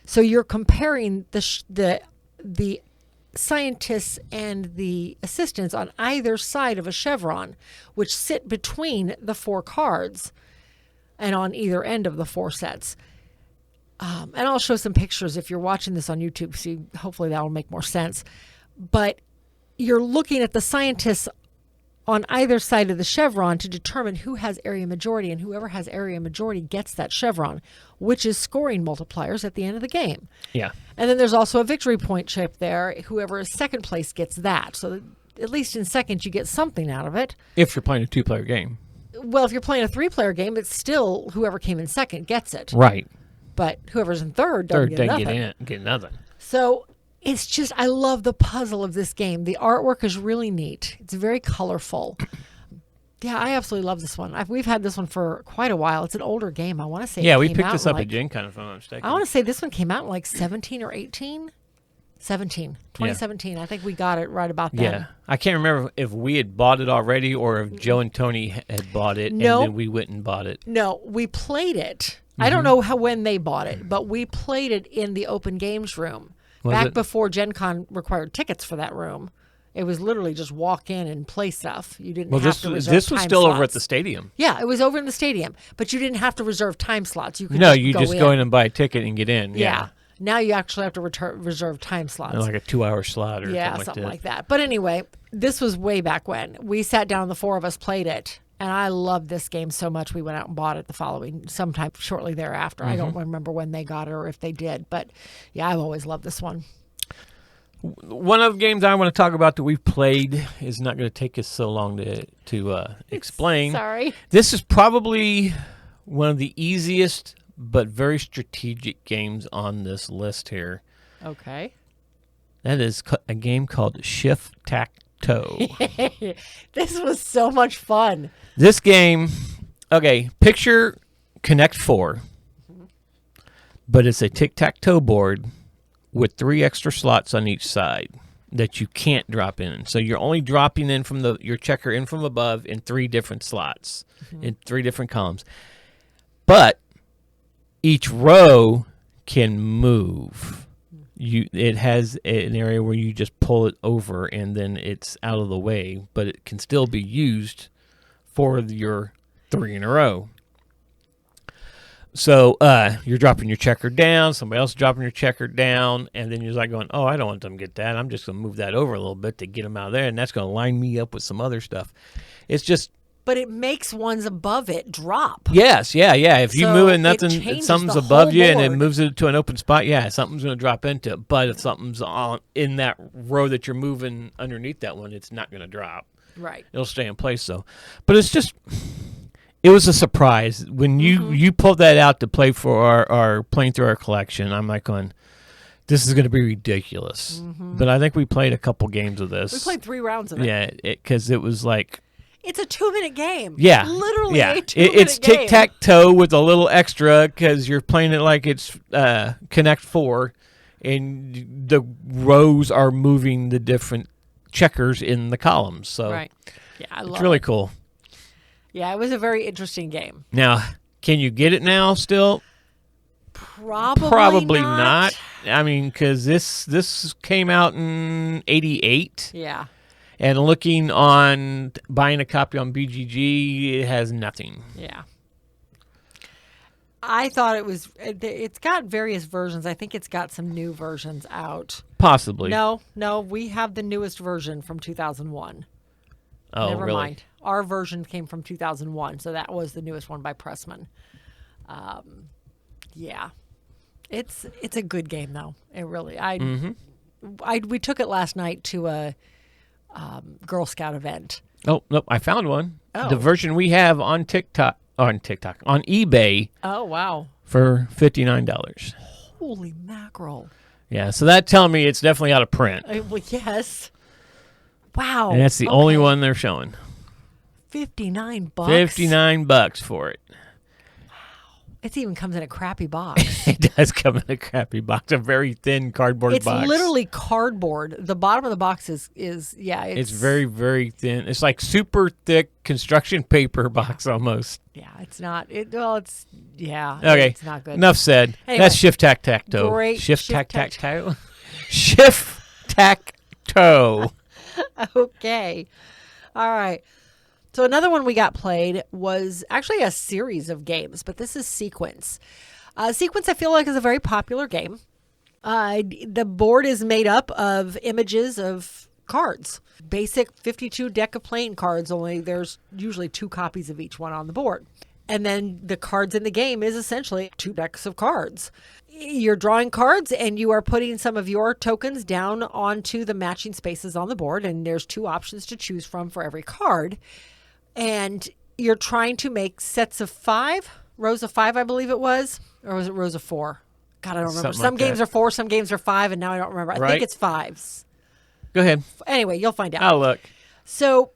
So you're comparing the scientists and the assistants on either side of a chevron, which sit between the 4 cards and on either end of the 4 sets. And I'll show some pictures if you're watching this on YouTube, so hopefully that will make more sense. But you're looking at the scientists on either side of the chevron to determine who has area majority, and whoever has area majority gets that chevron, which is scoring multipliers at the end of the game. Yeah. And then there's also a victory point chip there. Whoever is second place gets that. So at least in second, you get something out of it. If you're playing a 2-player game. Well, if you're playing a 3-player game, it's still whoever came in second gets it. Right. But whoever's in third doesn't get nothing. Get nothing. So it's just, I love the puzzle of this game. The artwork is really neat. It's very colorful. Yeah, I absolutely love this one. We've had this one for quite a while. It's an older game. I want to say Yeah, we picked this up at Gen Con, if I'm not mistaken. I want to say this one came out in like 17 or 18. 2017. I think we got it right about then. Yeah. I can't remember if we had bought it already or if Joe and Tony had bought it and then we went and bought it. No, we played it. I don't know when they bought it, but we played it in the open games room. Back before Gen Con required tickets for that room. It was literally just walk in and play stuff. You didn't have to reserve this was time still slots. over at the stadium. Yeah, it was over in the stadium, but you didn't have to reserve time slots. You could you just go in and buy a ticket and get in. Yeah. Now you actually have to reserve time slots. Like a 2-hour slot or something like that. But anyway, this was way back when. We sat down, the 4 of us played it, and I loved this game so much we went out and bought it sometime shortly thereafter. I don't remember when they got it or if they did, but yeah, I've always loved this one. One of the games I want to talk about that we've played is not going to take us so long to explain. Sorry. This is probably one of the easiest but very strategic games on this list here. Okay. That is a game called Shift-Tac-Toe. This was so much fun. This game, picture Connect 4, but it's a tic-tac-toe board with 3 extra slots on each side that you can't drop in. So you're only dropping in from your checker in from above in 3 different slots, in 3 different columns. But each row can move. It has an area where you just pull it over and then it's out of the way, but it can still be used for your 3 in a row. So you're dropping your checker down, somebody else is dropping your checker down, and then you're like going, oh, I don't want them to get that. I'm just going to move that over a little bit to get them out of there, and that's going to line me up with some other stuff. It's just... But it makes ones above it drop. Yes, yeah. If you move it, something's above you and it board. moves it to an open spot, something's going to drop into it. But if something's in that row that you're moving underneath that one, it's not going to drop. Right. It'll stay in place, though. But it's just... It was a surprise. When you pulled that out to play for our playing through our collection, I'm like going, this is going to be ridiculous. But I think we played a couple games of this. We played 3 rounds of it. Yeah, because it was like... It's a 2-minute game. Yeah. Literally a 2-minute game. It's tic-tac-toe with a little extra because you're playing it like it's Connect 4, and the rows are moving the different checkers in the columns. So right. Yeah, I love it. It's really cool. Yeah, it was a very interesting game. Now, can you get it now still? Probably not. I mean, because this came out in '88, Yeah. and looking on buying a copy on BGG, it has nothing. Yeah. I thought it's got various versions. I think it's got some new versions out. Possibly. No, we have the newest version from 2001. Oh, Never really? mind. Our version came from 2001, so that was the newest one by Pressman. Yeah. It's a good game though. It really we took it last night to a Girl Scout event. Oh, nope, I found one. Oh. The version we have on eBay Oh, wow. for $59. Holy mackerel. Yeah, so that telling me it's definitely out of print. Well, yes. Wow. And that's the only one they're showing. $59. $59 for it. It even comes in a crappy box. It does come in a crappy box, a very thin cardboard box. It's literally cardboard. The bottom of the box is It's very, very thin. It's like super thick construction paper box almost. Yeah, it's not. Okay. It's not good. Enough said. Anyway, That's Shift-Tac-Tac-Toe. great Shift-Tac-Tac-Toe. Shift-Tac-Toe. Okay. All right. So another one we got played was actually a series of games, but this is Sequence. Sequence, I feel like, is a very popular game. The board is made up of images of cards. Basic 52 deck of playing cards, only there's usually 2 copies of each one on the board. And then the cards in the game is essentially 2 decks of cards. You're drawing cards and you are putting some of your tokens down onto the matching spaces on the board. And there's 2 options to choose from for every card. And you're trying to make sets of 5, rows of 5, I believe it was. Or was it rows of 4? God, I don't remember. Something Some like games that. are 4, some games are 5, and now I don't remember. I Right. think it's 5s. Go ahead. Anyway, you'll find out. Oh, look. So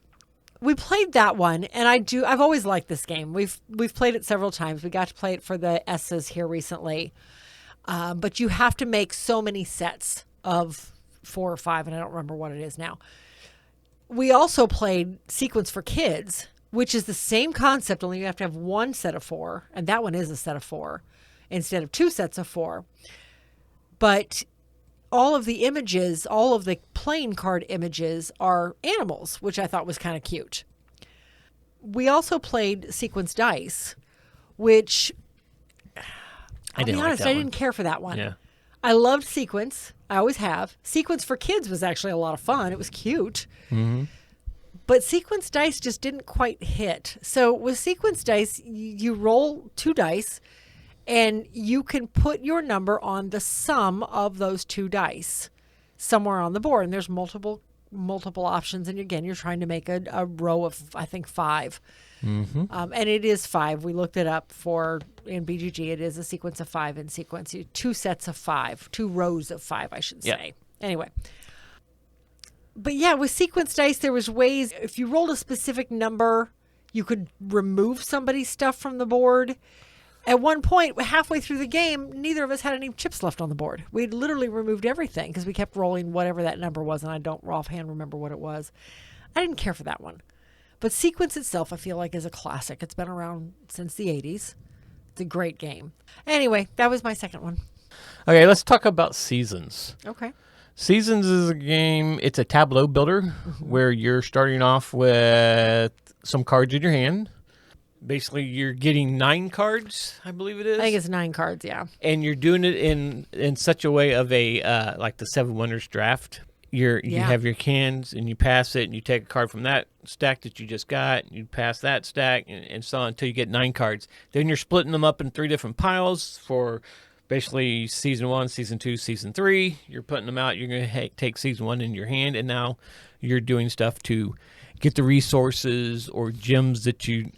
we played that one, and I've always liked this game. We've played it several times. We got to play it for the S's here recently. But you have to make so many sets of 4 or 5, and I don't remember what it is now. We also played Sequence for Kids, which is the same concept, only you have to have 1 set of 4, and that one is a set of 4 instead of 2 sets of 4. But all of the images, all of the playing card images are animals, which I thought was kind of cute. We also played Sequence Dice, which, I'll be honest, I didn't care for that one. Yeah. I loved Sequence. I always have. Sequence for Kids was actually a lot of fun. It was cute. Mm-hmm. But Sequence Dice just didn't quite hit. So with Sequence Dice, you roll 2 dice, and you can put your number on the sum of those 2 dice somewhere on the board. And there's multiple options. And again, you're trying to make a row of, I think, 5. Mm-hmm. And it is 5. We looked it up in BGG. It is a sequence of 5 in Sequence. 2 sets of 5, 2 rows of 5, I should say. Anyway. But yeah, with Sequence Dice, there was ways, if you rolled a specific number, you could remove somebody's stuff from the board. At one point, halfway through the game, neither of us had any chips left on the board. We'd literally removed everything because we kept rolling whatever that number was, and I don't offhand remember what it was. I didn't care for that one. But Sequence itself, I feel like, is a classic. It's been around since the 80s. It's a great game. Anyway, that was my second one. Okay, let's talk about Seasons. Okay. Seasons is a game, it's a tableau builder where you're starting off with some cards in your hand. Basically, you're getting 9 cards, I believe it is. I think it's 9 cards, yeah. And you're doing it in such a way of a like the 7 Wonders draft. You have your cans and you pass it and you take a card from that stack that you just got. And you pass that stack and so on until you get 9 cards. Then you're splitting them up in 3 different piles for basically Season 1, Season 2, Season 3. You're putting them out. You're going to take Season 1 in your hand, and now you're doing stuff to get the resources or gems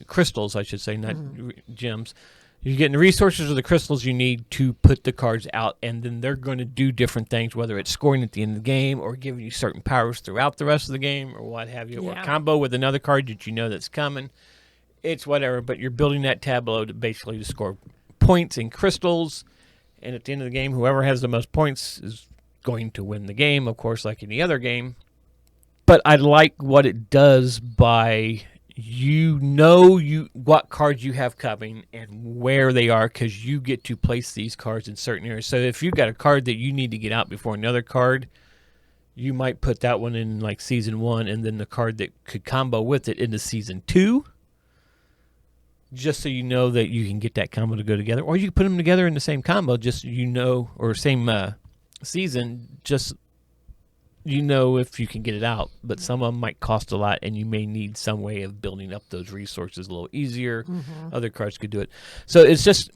crystals, I should say, not gems. You're getting the resources or the crystals you need to put the cards out, and then they're going to do different things, whether it's scoring at the end of the game or giving you certain powers throughout the rest of the game or what have you, or combo with another card that you know that's coming. It's whatever, but you're building that tableau to score points and crystals, and at the end of the game, whoever has the most points is going to win the game, of course, like any other game. But I like what it does by you know what cards you have coming and where they are because you get to place these cards in certain areas. So if you've got a card that you need to get out before another card, you might put that one in like season 1 and then the card that could combo with it into season 2, just so you know that you can get that combo to go together. Or you can put them together in the same combo, just so you know, or same season, just you know if you can get it out. But some of them might cost a lot, and you may need some way of building up those resources a little easier. Mm-hmm. Other cards could do it. So it's just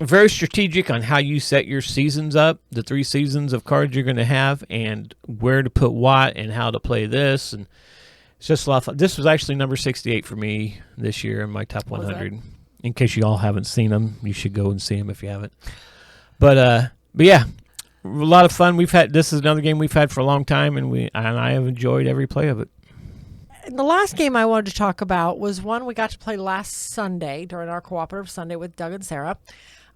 very strategic on how you set your seasons up, the 3 seasons of cards you're going to have, and where to put what and how to play this. And it's just a lot of fun. This was actually number 68 for me this year in my top 100. In case you all haven't seen them, you should go and see them if you haven't. But yeah, a lot of fun. This is another game we've had for a long time, and I have enjoyed every play of it. The last game I wanted to talk about was one we got to play last Sunday during our cooperative Sunday with Doug and Sarah.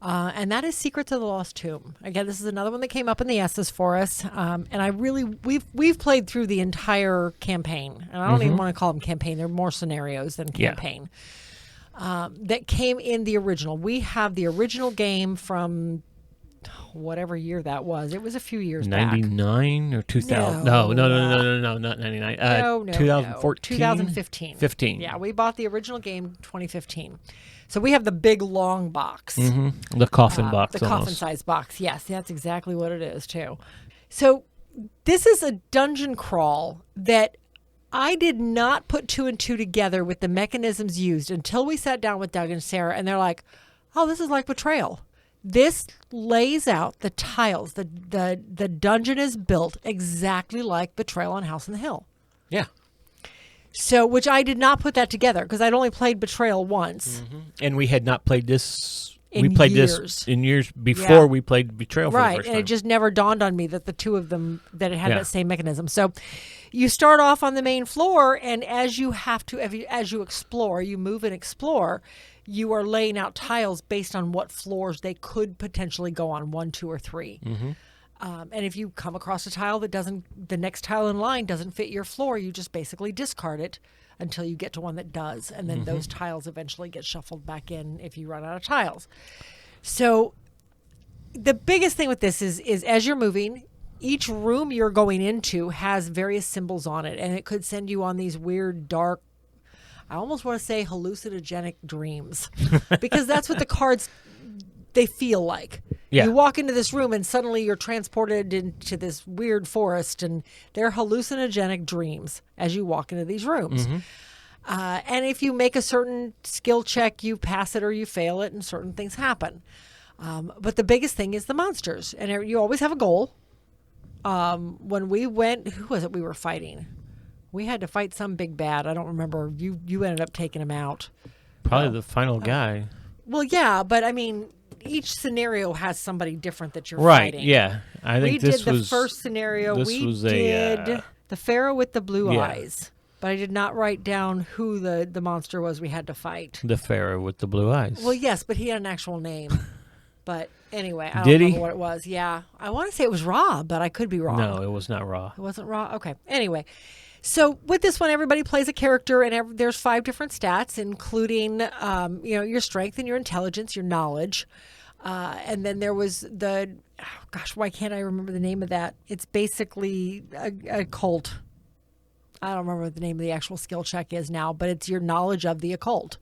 And that is Secrets of the Lost Tomb. Again, this is another one that came up in the S's for us. And we've played through the entire campaign. And I don't even want to call them campaign. They're more scenarios than campaign. That came in the original. We have the original game from whatever year that was. It was a few years 99 or 2000? No, not 99. No, 2014? 2015. 15. Yeah, we bought the original game 2015. So we have the big long box. The coffin box. The coffin-sized box. Yes, that's exactly what it is, too. So this is a dungeon crawl that I did not put 2 and 2 together with the mechanisms used until we sat down with Doug and Sarah, and they're like, oh, this is like Betrayal. This lays out the tiles. The dungeon is built exactly like Betrayal on House on the Hill. Yeah. So, which I did not put that together because I'd only played Betrayal once. And we had not played this. We played this in years before we played Betrayal for the first time. And it just never dawned on me that the two of them, that it had that same mechanism. So you start off on the main floor, and as you explore, you move and explore, you are laying out tiles based on what floors they could potentially go on, 1, 2, or 3. And if you come across a tile that the next tile in line doesn't fit your floor, you just basically discard it until you get to one that does. And then those tiles eventually get shuffled back in if you run out of tiles. So the biggest thing with this is as you're moving, each room you're going into has various symbols on it. And it could send you on these weird, dark, I almost want to say hallucinogenic dreams. Because that's what the cards, they feel like. Yeah. You walk into this room and suddenly you're transported into this weird forest, and they're hallucinogenic dreams as you walk into these rooms. And if you make a certain skill check, you pass it or you fail it, and certain things happen. But the biggest thing is the monsters. And you always have a goal. When we went, who was it we were fighting? We had to fight some big bad. I don't remember. You ended up taking him out. Probably the final guy. Well, yeah, but I mean, each scenario has somebody different that you're fighting. Right, yeah. I think we did the first scenario. We did the Pharaoh with the blue eyes. But I did not write down who the monster was we had to fight. The Pharaoh with the blue eyes. Well, yes, but he had an actual name. But anyway, I don't remember what it was. Yeah. I want to say it was Ra, but I could be wrong. No, it was not Ra. It wasn't Ra? Okay. Anyway. So with this one, everybody plays a character, and there's 5 different stats, including your strength and your intelligence, your knowledge. And then there was why can't I remember the name of that? It's basically a occult. I don't remember what the name of the actual skill check is now, but it's your knowledge of the occult.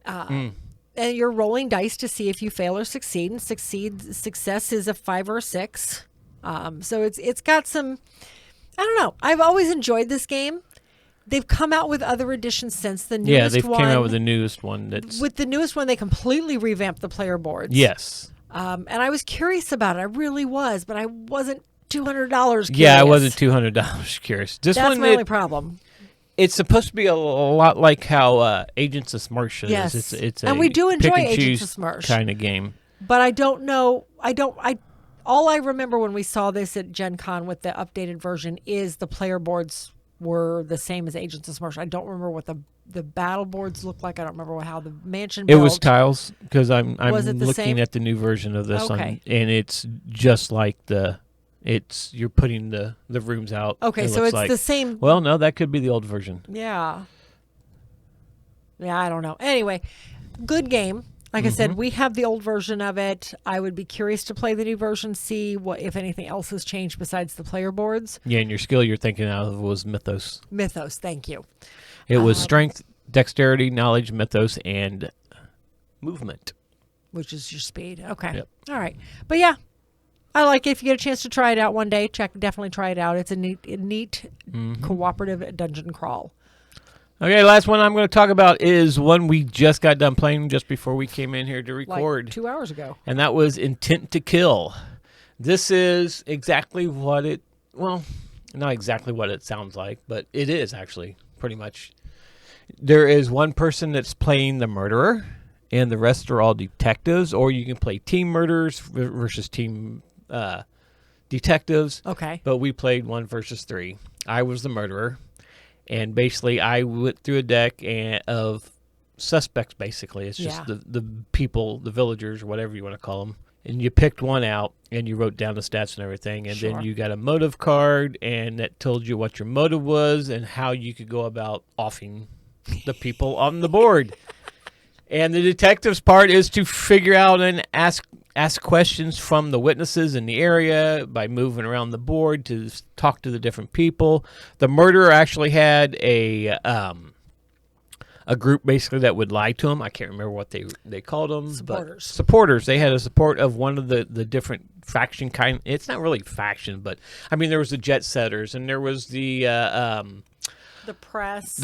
And you're rolling dice to see if you fail or succeed. And success is a 5 or a 6. So it's got some. I don't know. I've always enjoyed this game. They've come out with other editions since the newest one. Yeah, they've came out with the newest one. With the newest one, they completely revamped the player boards. Yes. And I was curious about it. I really was, but I wasn't $200 curious. Yeah, I wasn't $200 curious. That's my only problem. It's supposed to be a lot like how Agents of Smersh is. Yes. It's and we do enjoy Agents of Smersh kind of game. But I don't know. All I remember when we saw this at Gen Con with the updated version is the player boards were the same as Agents of Smersh. I don't remember what the battle boards look like. I don't remember how the mansion built. It was tiles, because I'm looking at the new version of this one, and it's just like you're putting the rooms out. Okay, so it's the same. Well, no, that could be the old version. Yeah. Yeah, I don't know. Anyway, good game. Like I said, we have the old version of it. I would be curious to play the new version, see what if anything else has changed besides the player boards. Yeah, and your skill you're thinking of was Mythos. Mythos, thank you. It was strength, dexterity, knowledge, Mythos, and movement. Which is your speed. Okay. Yep. All right. But yeah, I like it. If you get a chance to try it out one day, definitely try it out. It's a neat cooperative dungeon crawl. Okay, last one I'm going to talk about is one we just got done playing just before we came in here to record. Like 2 hours ago. And that was Intent to Kill. This is exactly what it, well, not exactly what it sounds like, but it is actually pretty much. There is one person that's playing the murderer, and the rest are all detectives, or you can play team murderers versus team detectives. Okay. But we played 1 versus 3. I was the murderer. And basically, I went through a deck of suspects, basically. It's just the people, the villagers, or whatever you want to call them. And you picked one out, and you wrote down the stats and everything. And then you got a motive card, and that told you what your motive was and how you could go about offing the people on the board. And the detective's part is to figure out and ask questions from the witnesses in the area by moving around the board to talk to the different people. The murderer actually had a group basically that would lie to him. I can't remember what they called them. Supporters. But supporters. They had a support of one of the different faction kind. It's not really faction, but I mean there was the jet setters and there was the press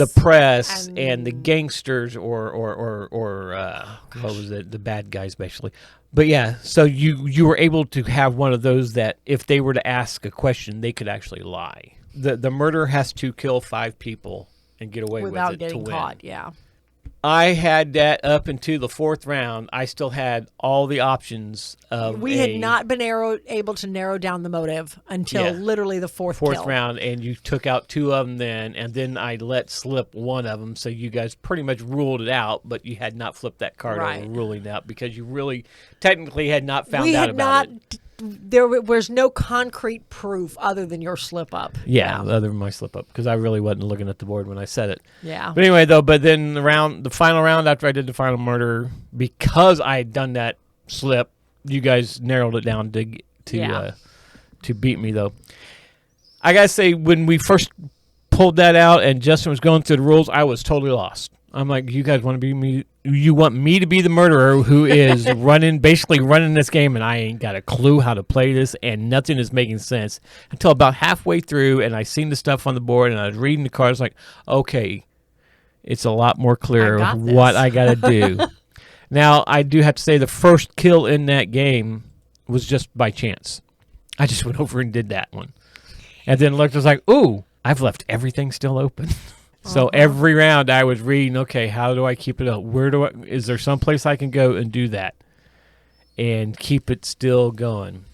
and the gangsters or what was it? The bad guys basically. But yeah, so you were able to have one of those that if they were to ask a question, they could actually lie. The murderer has to kill 5 people and get away with it to win. Without getting caught, yeah. I had that up into the 4th round. I still had all the options of We had not been able to narrow down the motive until literally the 4th kill. Round, and you took out 2 of them then, and then I let slip 1 of them, so you guys pretty much ruled it out, but you had not flipped that card over ruling out because you really technically had not found out about it. There was no concrete proof other than your slip up. Yeah, other than my slip up, because I really wasn't looking at the board when I said it. Yeah. But anyway, though, then the final round after I did the final murder, because I had done that slip, you guys narrowed it down to beat me, though. I gotta say, when we first pulled that out and Justin was going through the rules, I was totally lost. I'm like, you guys want to be me? You want me to be the murderer who is basically running this game, and I ain't got a clue how to play this, and nothing is making sense until about halfway through, and I seen the stuff on the board, and I was reading the cards, like, okay, it's a lot more clear what I got to do. Now, I do have to say the first kill in that game was just by chance. I just went over and did that one, and then looked, I was like, ooh, I've left everything still open. So every round I was reading, okay, how do I keep it up? Is there some place I can go and do that and keep it still going?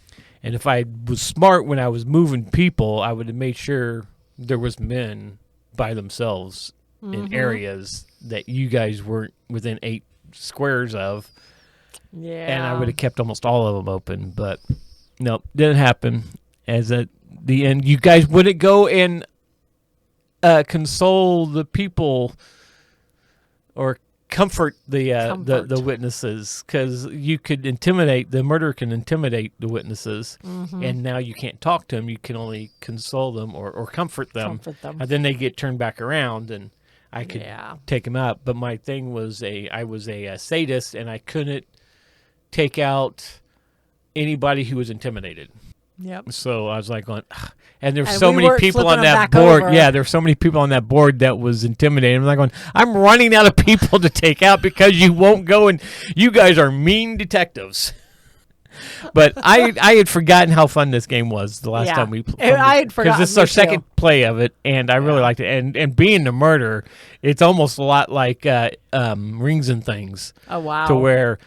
And if I was smart when I was moving people, I would have made sure there was men by themselves in areas that you guys weren't within 8 squares of. Yeah. And I would have kept almost all of them open, but nope, didn't happen. As at the end, you guys wouldn't go and console the people or comfort the witnesses, because you could intimidate the murderer can intimidate the witnesses, and now you can't talk to them. You can only console them or comfort them, and then they get turned back around, and I could take them out. But my thing was I was a sadist, and I couldn't take out anybody who was intimidated. Yep. So I was like going, ugh. And there's so many people on that board. Over. Yeah, there's so many people on that board that was intimidating. I'm like going, I'm running out of people to take out because you won't go, and you guys are mean detectives. But I had forgotten how fun this game was the last time we played. I had forgotten. Because this is our second play of it, and I really liked it. And being the murderer, it's almost a lot like Rings and Things. Oh, wow. To where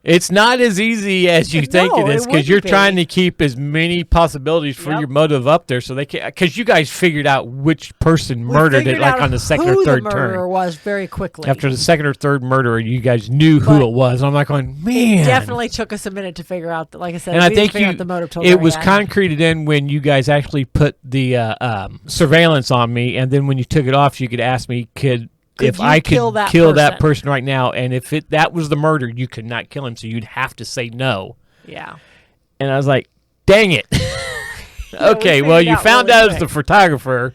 it's not as easy as you think it is, because you're trying to keep as many possibilities for your motive up there, so they can. Because you guys figured out which person murdered it, like on the second or third turn. Who the murderer was very quickly. After the second or third murderer, you guys knew who it was. And I'm like, going, man. It definitely took us a minute to figure out. Like I said, and I think the motive it was concreted in when you guys actually put the surveillance on me, and then when you took it off, you could ask me, if you I could kill that kill that person? person right now, and if that was the murder, you could not kill him, so you'd have to say no. Yeah. And I was like, dang it. Okay, we well, figured you out found really out as the quick. photographer,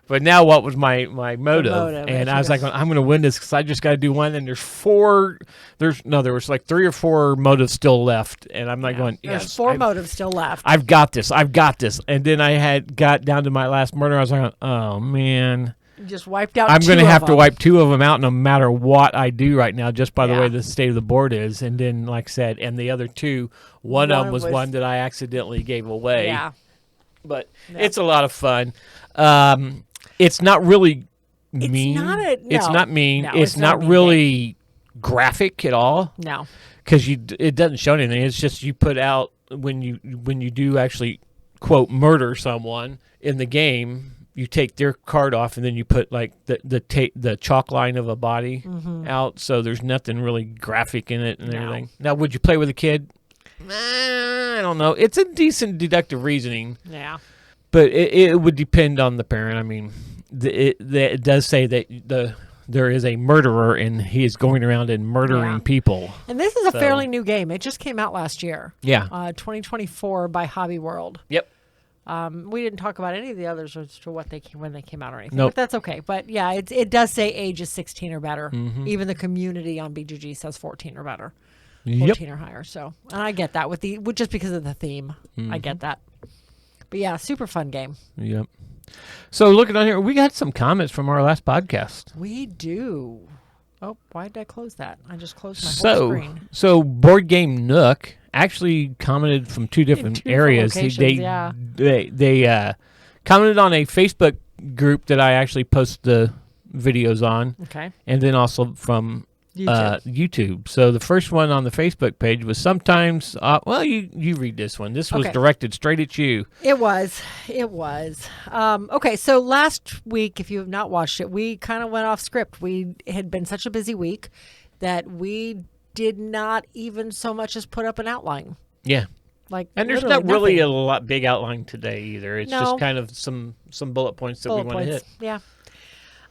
but now what was my motive? motive, And I I was like, I'm going to win this because I just got to do one. And there was like 3 or 4 motives still left. And I'm like going, There's yes, 4 motives still left. I've got this. And then I had got down to my last murder. I was like, oh, man. You just wiped out I'm going to have to wipe 2 of them out no matter what I do right now, just by the way the state of the board is. And then, like I said, and the other 2, one of them was one that I accidentally gave away. Yeah. But it's a lot of fun. It's not really mean. It's not mean. No, it's not a mean really graphic at all. No. Because it doesn't show anything. It's just you put out when you do actually quote murder someone in the game. You take their card off and then you put like the chalk line of a body out. So there's nothing really graphic in it and everything. Now, would you play with a kid? I don't know. It's a decent deductive reasoning. Yeah. But it would depend on the parent. I mean, it does say that there is a murderer and he is going around and murdering people. And this is a fairly new game. It just came out last year. Yeah. 2024 by Hobby World. Yep. We didn't talk about any of the others as to when they came out or anything. Nope. But that's okay. But yeah, it does say age is 16 or better. Mm-hmm. Even the community on BGG says 14 or better. Yep. 14 or higher. So, and I get that with just because of the theme. I get that. But yeah, super fun game. Yep. So looking on here, we got some comments from our last podcast. We do. Oh, why did I close that? I just closed my whole screen. So Board Game Nook actually commented from 2 different areas. They commented on a Facebook group that I actually post the videos on. Okay. And then also from YouTube. So the first one on the Facebook page was sometimes, you read this one. This was directed straight at you. It was. Okay, so last week, if you have not watched it, we kind of went off script. We had been such a busy week that we did not even so much as put up an outline. Yeah. And there's not really a big outline today either. It's just kind of some bullet points that we want to hit. Yeah.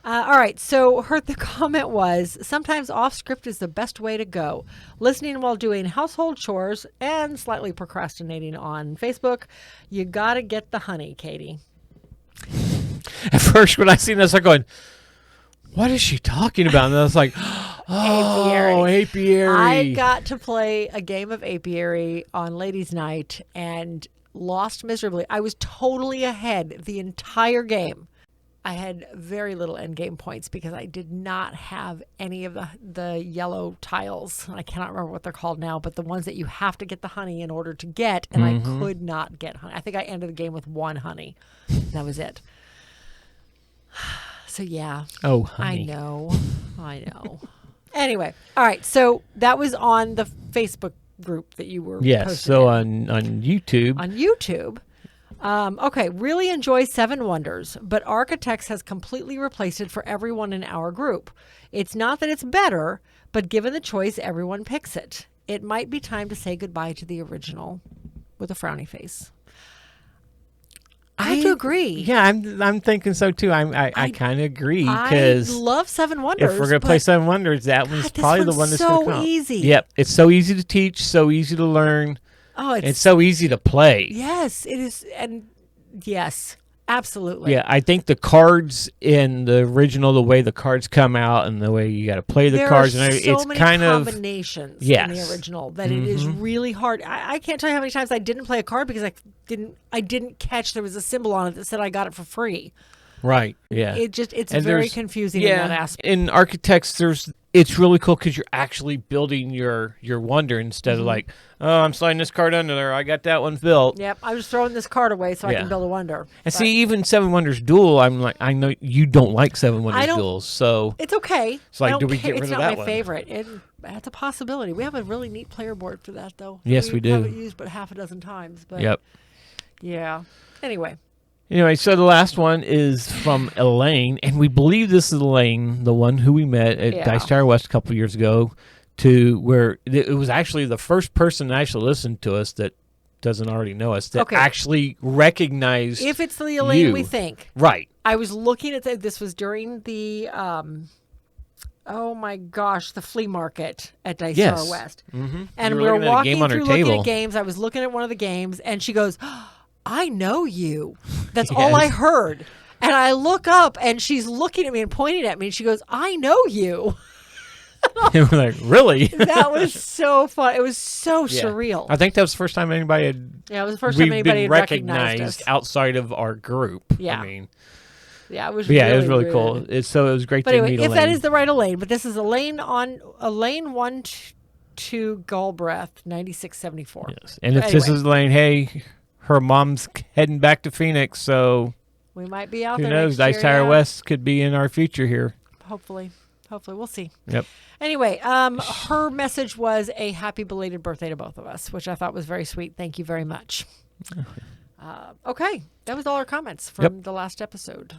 All right, so the comment was, sometimes off-script is the best way to go. Listening while doing household chores and slightly procrastinating on Facebook. You got to get the honey, Katy. At first, when I seen this, I'm going, what is she talking about? And I was like, apiary. I got to play a game of apiary on ladies' night and lost miserably. I was totally ahead the entire game. I had very little end game points because I did not have any of the yellow tiles. I cannot remember what they're called now, but the ones that you have to get the honey in order to get, and I could not get honey. I think I ended the game with 1 honey. That was it. So yeah. Oh, honey. I know. Anyway, all right. So that was on the Facebook group that you were posting so in. on YouTube. On YouTube. Okay, really enjoy 7 Wonders, but Architects has completely replaced it for everyone in our group. It's not that it's better, but given the choice, everyone picks it. It might be time to say goodbye to the original with a frowny face. I have to agree. Yeah, I'm thinking so too. I kind of agree because I love 7 Wonders. If we're gonna play 7 Wonders, that one's probably the one that's so gonna come out. easy. Yep, it's so easy to teach, so easy to learn. Oh, it's so easy to play. Yes, it is, and yes, absolutely. Yeah, I think the cards in the original, the way the cards come out, and the way you got to play the cards, and everything, it's many kind of combinations in the original that it is really hard. I can't tell you how many times I didn't play a card because I didn't catch there was a symbol on it that said I got it for free. Right. Yeah. It's very confusing in that aspect. In Architects, it's really cool because you're actually building your wonder instead of like, oh, I'm sliding this card under there. I got that one built. Yep, I was throwing this card away so I can build a wonder. And see, even 7 Wonders Duel, I'm like, I know you don't like 7 Wonders Duels, so it's okay. It's like, do we get rid of that one? It's not my favorite. That's a possibility. We have a really neat player board for that, though. Yes, we do. Haven't used but half a dozen times. But yep. Yeah. Anyway, so the last one is from Elaine, and we believe this is Elaine, the one who we met at Dice Tower West a couple of years ago, to where it was actually the first person that actually listened to us that doesn't already know us, that actually recognized if it's the Elaine we think. Right. I was looking at this was during the oh my gosh, the flea market at Dice Yes. Tower West. Mm-hmm. And You we were looking at a walking game on her through looking table. at games. I was looking at one of the games, and she goes, I know you. That's all I Yes. heard. And I look up, and she's looking at me and pointing at me, and she goes, I know you. And we're like, really? That was so fun. It was so Yeah. surreal. I think that was the first time anybody had. Yeah, it was the first we've time anybody been had recognized us. outside of our group. Yeah. I mean, Yeah, it was. yeah, really, it was really cool. good. So it was great But to anyway, meet if Elaine. that is the right Elaine, but this is Elaine on Elaine 1-2 Galbraith 9674. Yes. And So if this anyway. is Elaine, hey, her mom's heading back to Phoenix, so We might be out who there. knows? next Dice year, Tower yeah. West could be in our future here. Hopefully, we'll see. Yep. Anyway, her message was a happy belated birthday to both of us, which I thought was very sweet. Thank you very much. Okay, that was all our comments from the last episode.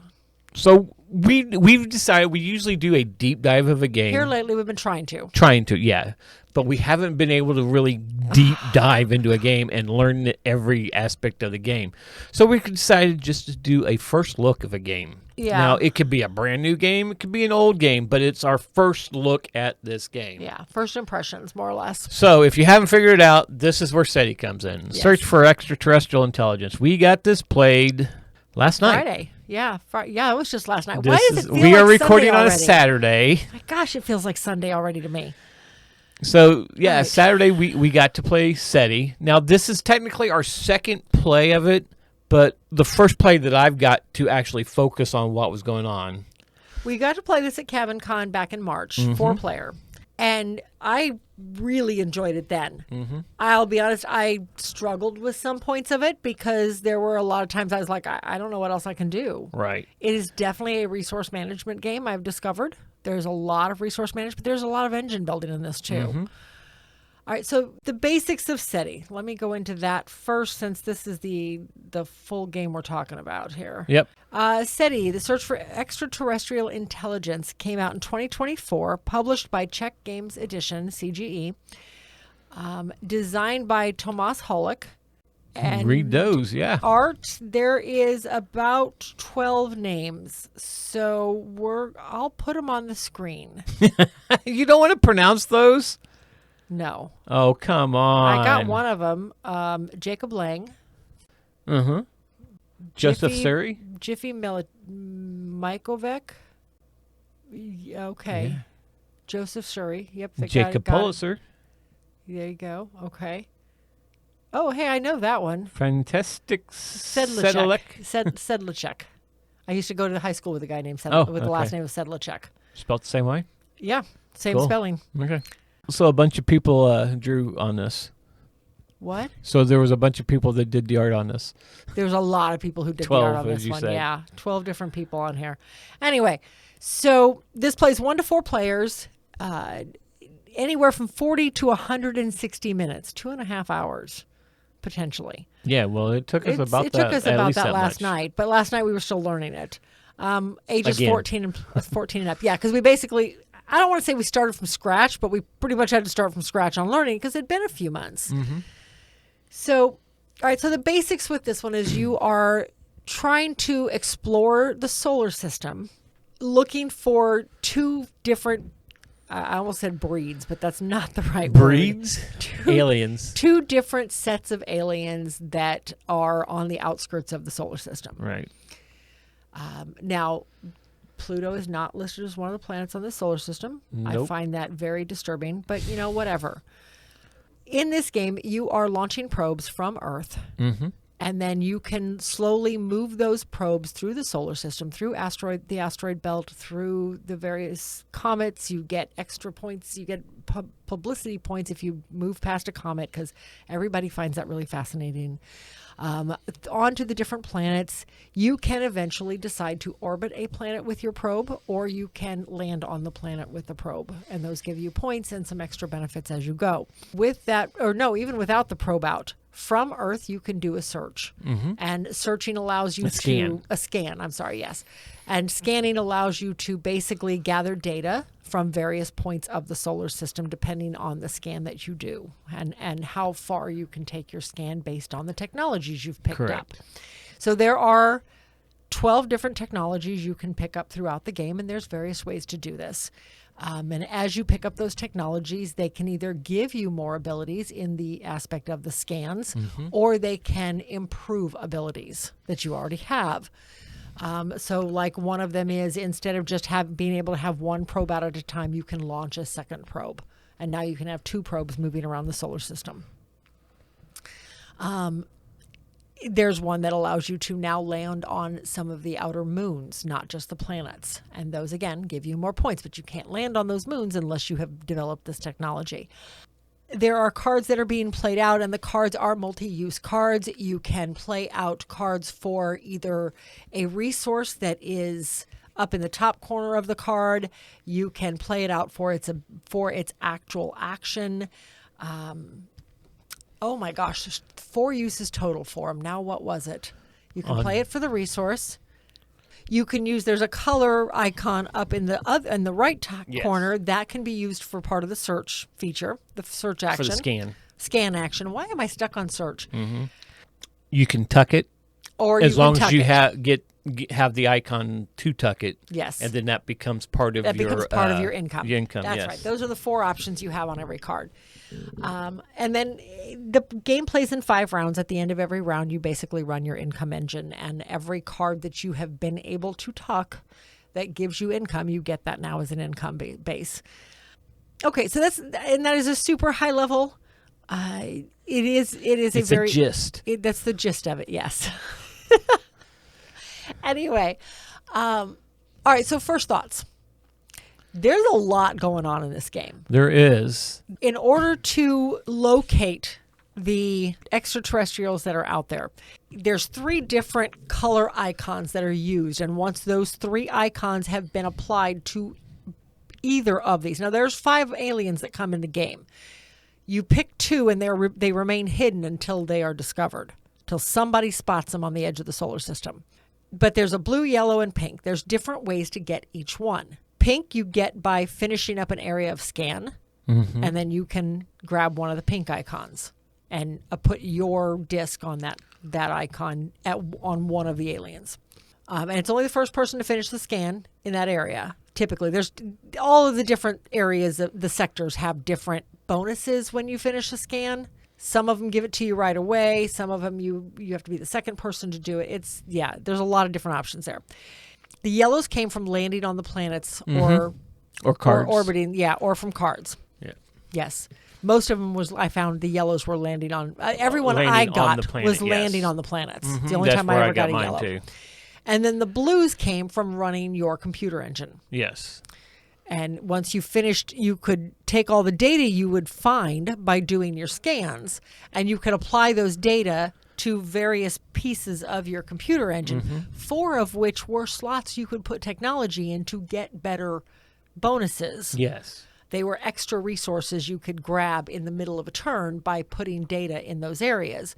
So we've decided we usually do a deep dive of a game. Here lately, we've been trying to. Yeah. But we haven't been able to really deep dive into a game and learn every aspect of the game. So we decided just to do a first look of a game. Yeah. Now, it could be a brand new game. It could be an old game. But it's our first look at this game. Yeah, first impressions, more or less. So if you haven't figured it out, this is where SETI comes in. Yes. Search for extraterrestrial intelligence. We got this played last night. Friday. Yeah, yeah, it was just last night. This Why does it feel we like are recording Sunday on a already? Saturday. My gosh, it feels like Sunday already to me. So, yeah, Right. Saturday we got to play SETI. Now, this is technically our second play of it, but the first play that I've got to actually focus on what was going on. We got to play this at Cabin Con back in March, Mm-hmm. 4-player. And I really enjoyed it then. Mm-hmm. I'll be honest, I struggled with some points of it because there were a lot of times I was like, I don't know what else I can do. Right. It is definitely a resource management game, I've discovered. There's a lot of resource management. There's a lot of engine building in this, too. Mm-hmm. All right, so the basics of SETI. Let me go into that first since this is the full game we're talking about here. Yep. SETI, the Search for Extraterrestrial Intelligence, came out in 2024, published by Czech Games Edition, CGE, designed by Tomas Holek. And Read those, yeah. art, there is about 12 names, so I'll put them on the screen. You don't want to pronounce those? No. Oh, come on. I got one of them, Jacob Lang. Uh-huh. Joseph Jiffy- Suri? Jiffy Mikovic. Okay. Yeah. Joseph Suri. Yep. they Jacob got it. Pulitzer. There you go. Okay. Oh, hey, I know that one. Fantastic Sedlacek. Sedlacek. I used to go to high school with a guy named Oh, with the last okay. name of Sedlacek. Spelled the same way? Yeah, same Cool. spelling. Okay. So a bunch of people drew on this. What? So there was a bunch of people that did the art on this. There's a lot of people who did the 12, art on as this you one. said. Yeah, 12 different people on here. Anyway, so this plays 1 to 4 players, anywhere from 40 to 160 minutes, 2.5 hours, potentially. Yeah, well, it took us It about took that. us at about least that last much. night, but last night we were still learning it. Ages Again. 14 and up. Yeah, because we basically, I don't want to say we started from scratch, but we pretty much had to start from scratch on learning because it'd been a few months. Mm-hmm. So, all right, so the basics with this one is you are trying to explore the solar system, looking for 2 different, I almost said breeds, but that's not the right word. Breeds? Aliens. 2 different sets of aliens that are on the outskirts of the solar system. Right. Now, Pluto is not listed as one of the planets on the solar system. I Nope. find that very disturbing, but whatever. In this game, you are launching probes from Earth, Mm-hmm. and then you can slowly move those probes through the solar system, through the asteroid belt, through the various comets. You get extra points. You get publicity points if you move past a comet, because everybody finds that really fascinating. Onto the different planets, you can eventually decide to orbit a planet with your probe, or you can land on the planet with the probe, and those give you points and some extra benefits as you go. With that, or no, even without the probe out, from Earth, you can do a search, and searching allows you a scan. I'm sorry, yes, and scanning allows you to basically gather data from various points of the solar system, depending on the scan that you do, and how far you can take your scan based on the technologies you've picked up. Correct. So there are 12 different technologies you can pick up throughout the game, and there's various ways to do this. And as you pick up those technologies, they can either give you more abilities in the aspect of the scans, or they can improve abilities that you already have. So like one of them is, instead of just being able to have one probe out at a time, you can launch a second probe. And now you can have 2 probes moving around the solar system. There's one that allows you to now land on some of the outer moons, not just the planets. And those, again, give you more points, but you can't land on those moons unless you have developed this technology. There are cards that are being played out, and the cards are multi-use cards. You can play out cards for either a resource that is up in the top corner of the card. You can play it out for its actual action. Oh my gosh, there's 4 uses total for them. Now what was it? You can play it for the resource. You can use, there's a color icon up in the right corner that can be used for part of the search feature, the search action. For the scan. Scan action. Why am I stuck on search? You can tuck it, or as long as you have the icon to tuck it. Yes. And then that becomes part of your income. Your income. That's yes. right. Those are the 4 options you have on every card. And then the game plays in 5 rounds. At the end of every round, you basically run your income engine, and every card that you have been able to tuck that gives you income, you get that now as an income base. Okay, so that is a super high level. It's a gist. That's the gist of it. Yes. Anyway, all right. So first thoughts. There's a lot going on in this game. There is. In order to locate the extraterrestrials that are out there, there's 3 different color icons that are used. And once those 3 icons have been applied to either of these, now there's 5 aliens that come in the game. You pick 2 and they remain hidden until they are discovered, till somebody spots them on the edge of the solar system. But there's a blue, yellow, and pink. There's different ways to get each one. Pink you get by finishing up an area of scan, and then you can grab one of the pink icons and put your disc on that icon on one of the aliens. And it's only the first person to finish the scan in that area. Typically, there's all of the different areas, the sectors have different bonuses when you finish a scan. Some of them give it to you right away. Some of them you have to be the second person to do it. There's a lot of different options there. The yellows came from landing on the planets or cards. Or orbiting, or from cards. Yeah. Yes. Most of them I found the yellows were landing on, everyone I got was landing on the planets. It's the only time I ever got a yellow. Too. And then the blues came from running your computer engine. Yes. And once you finished, you could take all the data you would find by doing your scans, and you could apply those data to various pieces of your computer engine, 4 of which were slots you could put technology in to get better bonuses. Yes. They were extra resources you could grab in the middle of a turn by putting data in those areas.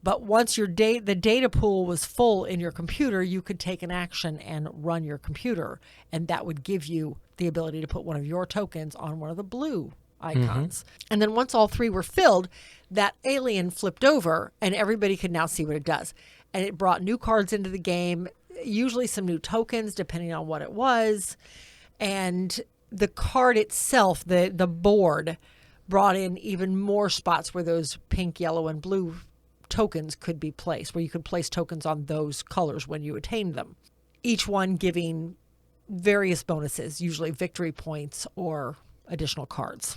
But once the data pool was full in your computer, you could take an action and run your computer, and that would give you the ability to put one of your tokens on one of the blue icons. And then once all 3 were filled, that alien flipped over and everybody could now see what it does. And it brought new cards into the game, usually some new tokens depending on what it was. And the card itself, the board, brought in even more spots where those pink, yellow, and blue tokens could be placed, where you could place tokens on those colors when you attained them. Each one giving various bonuses, usually victory points or additional cards.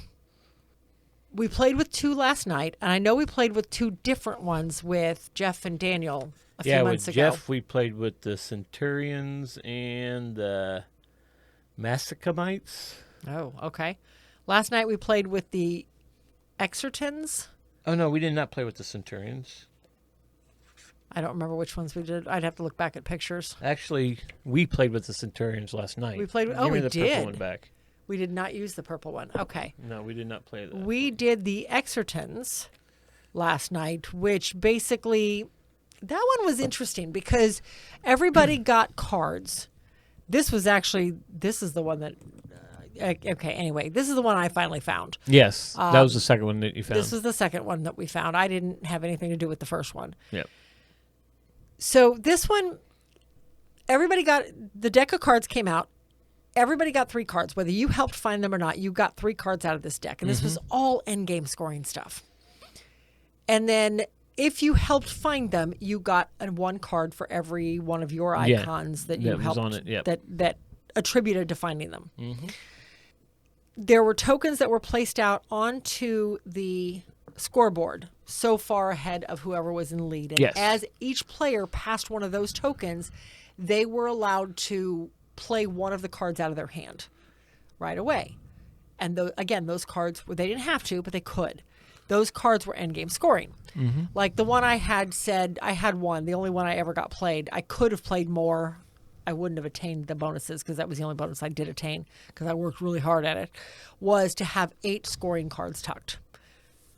We played with 2 last night, and I know we played with 2 different ones with Jeff and Daniel a few months ago. Yeah, with Jeff we played with the Centurions and the Massacamites. Oh, okay. Last night we played with the Exertons. Oh, no, we did not play with the Centurions. I don't remember which ones we did. I'd have to look back at pictures. Actually, we played with the Centurions last night. We played. Give we me the did. purple one back. We did not use the purple one. Okay. No, we did not play that. We did the Exertons last night, which basically, that one was interesting because everybody got cards. This is the one that, okay, anyway, this is the one I finally found. Yes, that was the second one that you found. This was the second one that we found. I didn't have anything to do with the first one. Yep. So this one, everybody got, the deck of cards came out. everybody got 3 cards. Whether you helped find them or not, you got 3 cards out of this deck. And this was all endgame scoring stuff. And then if you helped find them, you got 1 card for every one of your icons that you helped on it. Yep. that attributed to finding them. There were tokens that were placed out onto the scoreboard so far ahead of whoever was in the lead. And as each player passed one of those tokens, they were allowed to play one of the cards out of their hand right away. And again, those cards, they didn't have to, but they could. Those cards were endgame scoring. Like the one I had said, I had one, the only one I ever got played. I could have played more. I wouldn't have attained the bonuses because that was the only bonus I did attain because I worked really hard at it, was to have 8 scoring cards tucked.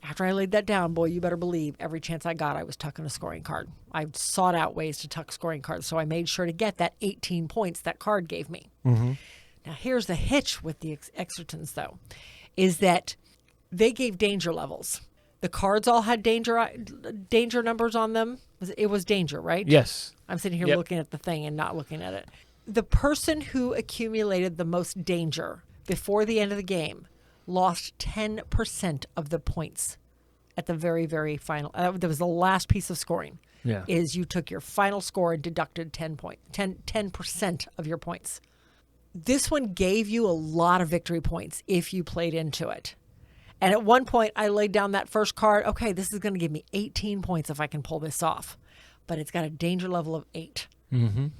After I laid that down, boy, you better believe every chance I got, I was tucking a scoring card. I sought out ways to tuck scoring cards, so I made sure to get that 18 points that card gave me. Now, here's the hitch with the Exertons, though, is that they gave danger levels. The cards all had danger numbers on them. It was danger, right? Yes. I'm sitting here looking at the thing and not looking at it. The person who accumulated the most danger before the end of the game lost 10% of the points at the very, very final. That was the last piece of scoring. Yeah. Is you took your final score and deducted 10% of your points. This one gave you a lot of victory points if you played into it. And at one point, I laid down that first card. Okay, this is going to give me 18 points if I can pull this off. But it's got a danger level of 8. And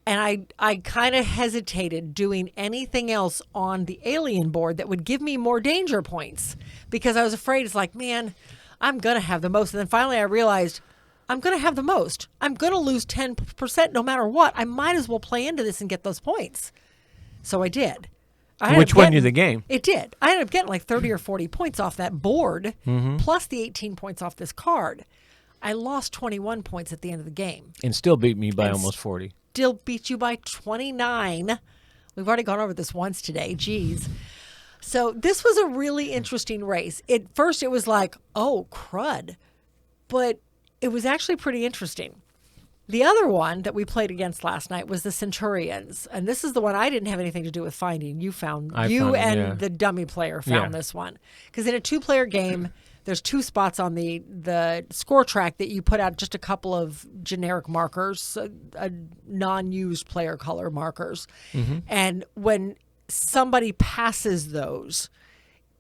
I kind of hesitated doing anything else on the alien board that would give me more danger points. Because I was afraid, it's like, man, I'm going to have the most. And then finally I realized, I'm going to have the most. I'm going to lose 10% no matter what. I might as well play into this and get those points. So I did. Which won you the game. It did. I ended up getting like 30 or 40 points off that board, plus the 18 points off this card. I lost 21 points at the end of the game. And still beat me by almost 40. Still beat you by 29. We've already gone over this once today. Jeez. So this was a really interesting race. At first it was like, oh, crud. But it was actually pretty interesting. The other one that we played against last night was the Centurions. And this is the one I didn't have anything to do with finding. You found, the dummy player found this one. Because in a 2-player game, there's 2 spots on the score track that you put out just a couple of generic markers, non-used player color markers. And when somebody passes those,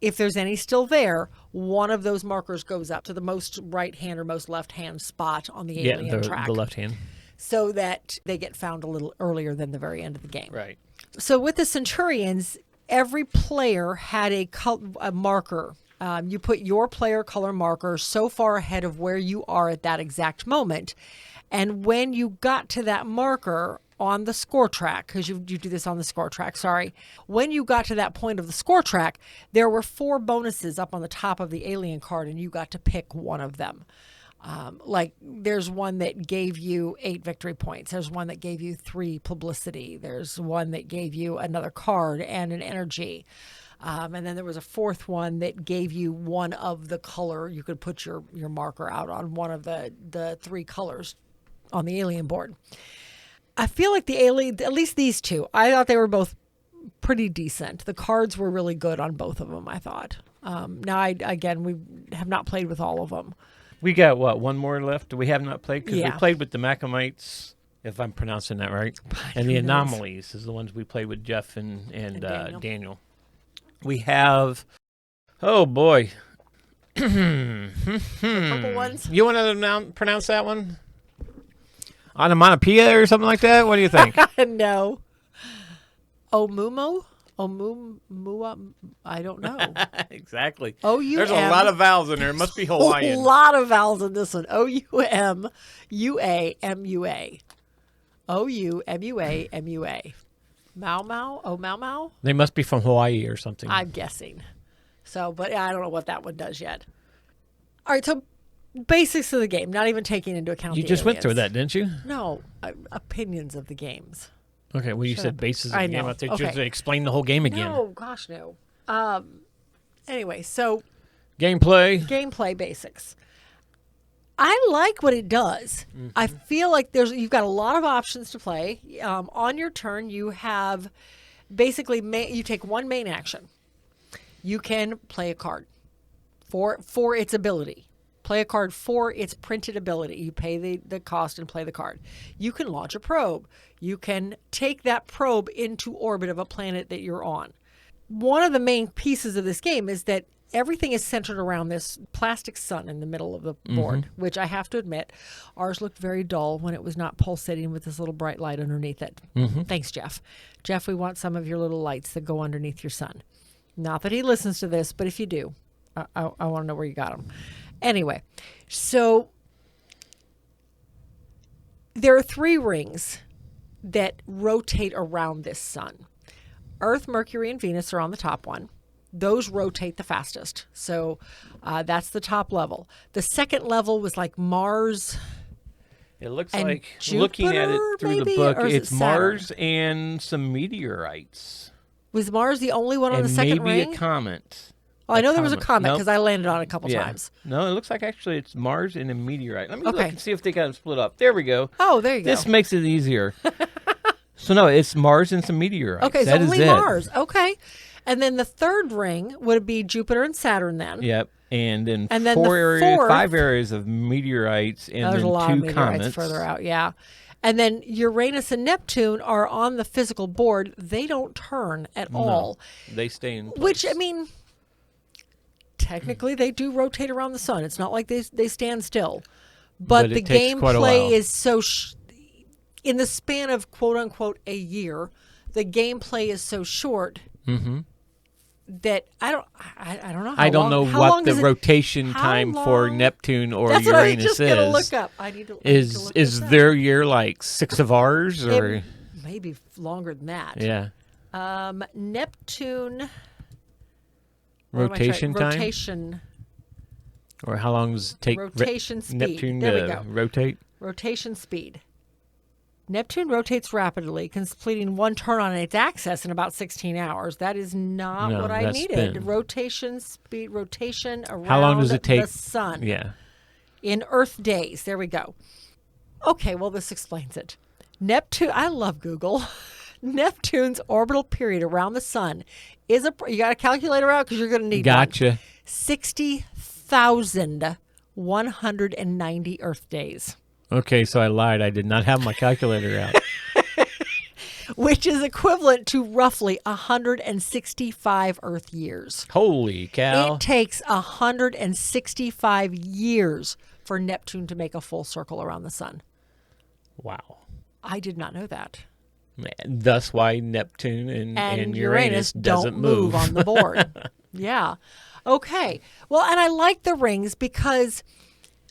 if there's any still there, one of those markers goes up to the most right-hand or most left-hand spot on the alien track. The left hand. So that they get found a little earlier than the very end of the game. Right. So with the Centurions, every player had a marker. You put your player color marker so far ahead of where you are at that exact moment. And when you got to that marker on the score track, because you do this on the score track, when you got to that point of the score track, there were 4 bonuses up on the top of the alien card, and you got to pick one of them. Like there's one that gave you 8 victory points. There's one that gave you 3 publicity. There's one that gave you another card and an energy. And then there was a 4th one that gave you one of the color. You could put your marker out on one of the 3 colors on the alien board. I feel like the alien, at least these 2, I thought they were both pretty decent. The cards were really good on both of them, I thought. Now, we have not played with all of them. We got, one more left? We have not played? Because we played with the Macamites, if I'm pronouncing that right. And the Anomalies is the ones we played with Jeff and Daniel. We have, oh boy. A couple ones. You want to pronounce that one? Onomatopoeia or something like that? What do you think? No. Omumo? Omumua? I don't know. Exactly. O-U-M. There's a lot of vowels in there. It must be Hawaiian. A lot of vowels in this one. O-U-M-U-A-M-U-A. O-U-M-U-A-M-U-A. Mau Mau? Oh, Mau Mau? They must be from Hawaii or something. I'm guessing. So, but I don't know what that one does yet. All right, so basics of the game, not even taking into account You the just aliens. went through that, didn't you? No, opinions of the games. Okay, well, you said basis of the game. I think Okay. just to explain the whole game again. No, gosh, no. Anyway, so Gameplay basics. I like what it does. I feel like you've got a lot of options to play. On your turn, you have basically, you take one main action. You can play a card for its ability. Play a card for its printed ability. You pay the cost and play the card. You can launch a probe. You can take that probe into orbit of a planet that you're on. One of the main pieces of this game is that everything is centered around this plastic sun in the middle of the board, which I have to admit, ours looked very dull when it was not pulsating with this little bright light underneath it. Thanks, Jeff. Jeff, we want some of your little lights that go underneath your sun. Not that he listens to this, but if you do, I want to know where you got them. Anyway, so there are 3 rings that rotate around this sun. Earth, Mercury, and Venus are on the top one. Those rotate the fastest. So that's the top level. The second level was like Mars. It looks and like, Jupiter, looking at it through maybe? the book, Or is it's it Saturn? Mars and some meteorites. Was Mars the only one on And the second maybe ring? a comet. Oh, I know there was a comet Nope. because I landed on it a couple Yeah. times. No, it looks like actually it's Mars and a meteorite. Let me look Okay. and see if they got them split up. There we go. Oh, there you This go. makes it easier. So no, it's Mars and some meteorites. Okay, so That is only it. Mars. Okay. And then the third ring would be Jupiter and Saturn then. Yep. And then, And then the 5 areas of meteorites and There's then a lot 2 of meteorites comets. further out, yeah. And then Uranus and Neptune are on the physical board. They don't turn at all. They stay in place. Which, I mean, technically they do rotate around the sun. It's not like they stand still. But it the takes quite a gameplay while. is so... in the span of, quote-unquote, a year, the gameplay is so short that I don't know how I don't long, know how what long the does it- rotation how time for long- Neptune or That's what I was Uranus just going to is. look up. I need to look Is this up. their year like 6 of ours or It may be longer than that. yeah? Neptune what am I trying- Rotation time? Rotation Or how long does it take rotation speed. Neptune There we to go. rotate? Rotation speed. Neptune rotates rapidly, completing one turn on its axis in about 16 hours. That is not No, what I that's needed. spin. Rotation speed, rotation around How long does it take? the sun Yeah. in Earth days. There we go. Okay, well, this explains it. Neptune, I love Google. Neptune's orbital period around the sun is you got a calculator out because you're going to need one. Gotcha. 60,190 Earth days, Okay, so I lied. I did not have my calculator out. which is equivalent to roughly 165 Earth years. Holy cow. It takes 165 years for Neptune to make a full circle around the sun. Wow. I did not know that. And thus why Neptune and Uranus doesn't don't move on the board. Yeah. Okay. Well, and I like the rings because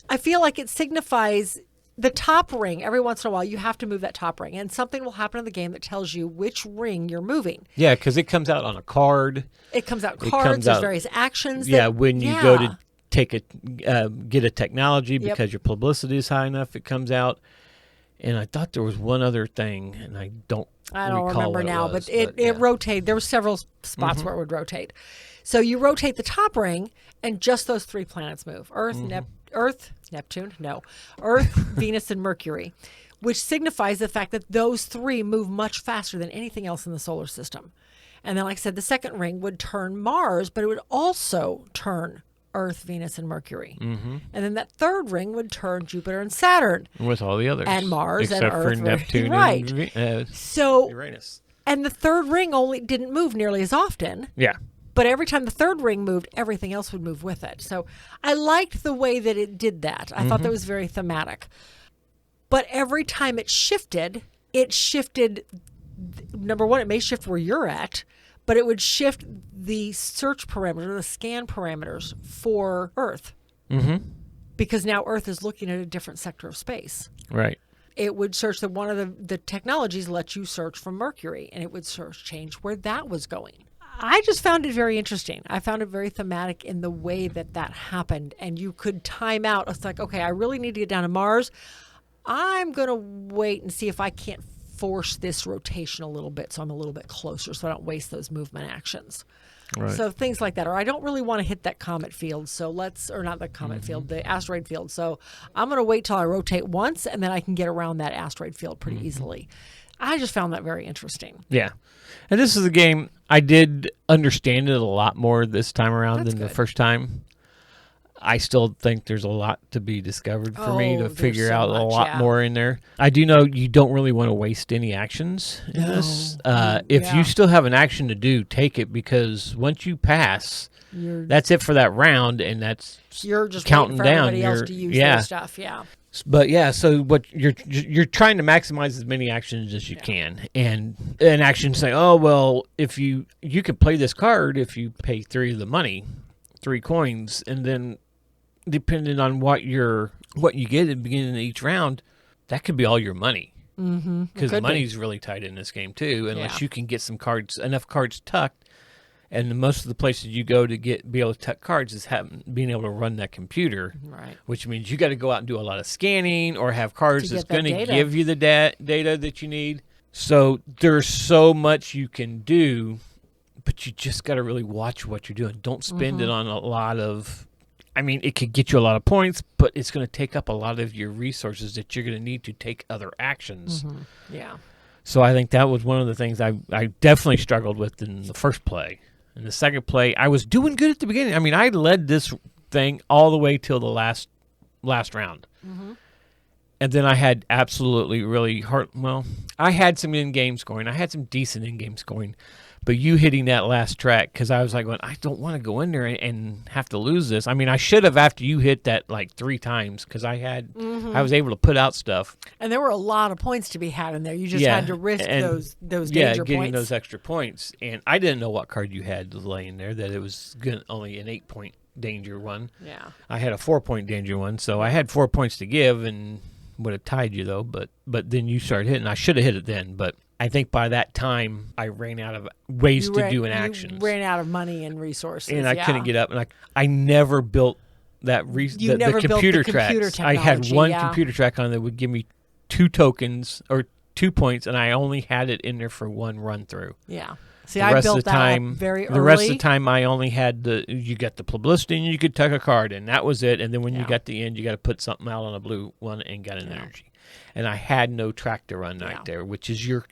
I feel like it signifies the top ring. Every once in a while, you have to move that top ring, and something will happen in the game that tells you which ring you're moving. Yeah, because it comes out on a card. It comes out It cards. comes There's out- various actions. Yeah, that, when you go to take get a technology because your publicity is high enough, it comes out. And I thought there was one other thing, and I don't recall remember what now, it was, but it yeah. rotated. There were several spots where it would rotate. So you rotate the top ring, and just those 3 planets move: Earth, Neptune, Venus, and Mercury, which signifies the fact that those 3 move much faster than anything else in the solar system. And then, like I said, the second ring would turn Mars, but it would also turn Earth, Venus, and Mercury. And then that third ring would turn Jupiter and Saturn. With all the others. And Mars and except Earth, for Neptune right. and So, Uranus. and the third ring only didn't move nearly as often. Yeah. But every time the third ring moved, everything else would move with it. So I liked the way that it did that. I thought that was very thematic. But every time it shifted, number one, it may shift where you're at, but it would shift the search parameter, the scan parameters for Earth. Because now Earth is looking at a different sector of space. Right. It would search that one of the technologies lets you search for Mercury, and it would change where that was going. I just found it very interesting. I found it very thematic in the way that happened, and you could time out. It's like, okay, I really need to get down to Mars. I'm going to wait and see if I can't force this rotation a little bit so I'm a little bit closer so I don't waste those movement actions. Right. So things like that. Or I don't really want to hit that comet field, or not the comet field, the asteroid field. So I'm going to wait till I rotate once, and then I can get around that asteroid field pretty easily. I just found that very interesting. Yeah. And this is a game I did understand it a lot more this time around That's than the good. first time. I still think there's a lot to be discovered for me to there's figure so out a much, lot yeah. more in there. I do know you don't really want to waste any actions in this. If yeah. you still have an action to do, take it, because once you pass, that's it for that round, and that's You're just counting waiting for down. everybody else to use yeah. their stuff. Yeah. But yeah, so what you're trying to maximize as many actions as you can, and an action say, oh well, if you can play this card if you pay 3 of the money, 3 coins, and then depending on what you get at the beginning of each round, that could be all your money. Mm-hmm. Because money's really tight in this game too, unless Yeah. you can get enough cards tucked. And most of the places you go to be able to tuck cards is being able to run that computer, Right. which means you got to go out and do a lot of scanning or have cards To that's get that going to data. give you the data that you need. So there's so much you can do, but you just got to really watch what you're doing. Don't spend Mm-hmm. it on a lot of. I mean, it could get you a lot of points, but it's going to take up a lot of your resources that you're going to need to take other actions. Mm-hmm. Yeah. So I think that was one of the things I definitely struggled with in the first play. In the second play, I was doing good at the beginning. I mean, I led this thing all the way till the last round. Mm-hmm. And then I had absolutely really hard. Well, I had some in-game scoring. I had some decent in-game scoring. But you hitting that last track, because I was like, I don't want to go in there and have to lose this. I mean, I should have after you hit that like 3 times, because I was able to put out stuff. And there were a lot of points to be had in there. You just Yeah, had to risk and- those Yeah, danger getting points. those extra points. And I didn't know what card you had laying there, that it was only an 8-point danger one. Yeah. I had a 4-point danger one, so I had 4 points to give and would have tied you, though. But then you started hitting. I should have hit it then, but I think by that time I ran out of ways to do an action. You ran out of money and resources. And I couldn't get up. And I never built that You never the built computer the computer tracks. I had technology, one yeah. computer track on that would give me 2 tokens or 2 points, and I only had it in there for 1 run through. Yeah. See, The I rest built of the that time, up very early. the rest of the time, I only had you got the publicity and you could tuck a card, and that was it. And then when you Yeah. got the end, you got to put something out on a blue one and got an Yeah. energy. And I had no track to run right there, which is your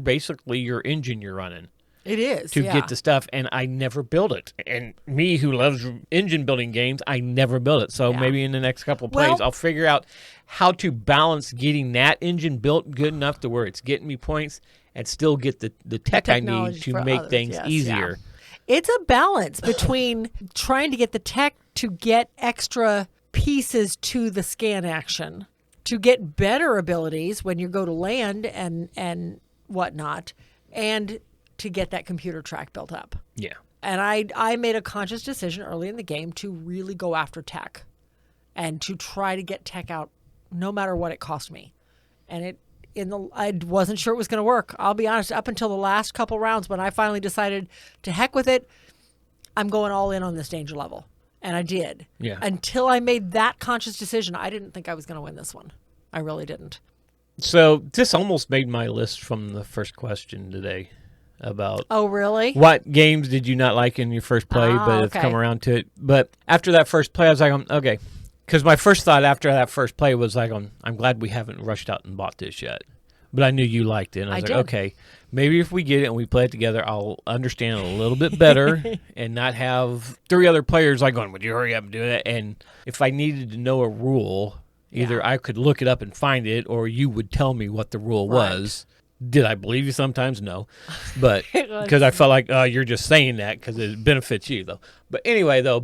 basically your engine you're running It is. to yeah. get the stuff, and I never built it. And me, who loves engine building games, I never built it. So Yeah. maybe in the next couple of plays, Well- I'll figure out how to balance getting that engine built good enough to where it's getting me points and still get the tech I need technology to for make others, things yes, easier. yeah. It's a balance between trying to get the tech to get extra pieces to the scan action, to get better abilities when you go to land and whatnot, and to get that computer track built up. Yeah. And I made a conscious decision early in the game to really go after tech and to try to get tech out no matter what it cost me. And I wasn't sure it was going to work. I'll be honest, up until the last couple rounds when I finally decided to heck with it, I'm going all in on this danger level. And I did. Yeah. Until I made that conscious decision, I didn't think I was going to win this one. I really didn't. So this almost made my list from the first question today about Oh, really? what games did you not like in your first play, but it's okay. come around to it. But after that first play, I was like, okay. Because my first thought after that first play was like, I'm glad we haven't rushed out and bought this yet. But I knew you liked it. And I was I like, did. okay, maybe if we get it and we play it together, I'll understand it a little bit better and not have 3 other players like going, would you hurry up and do that? And if I needed to know a rule, either Yeah. I could look it up and find it, or you would tell me what the rule Right. was. Did I believe you sometimes? No. But It was- because I felt like you're just saying that because it benefits you, though. But anyway, though,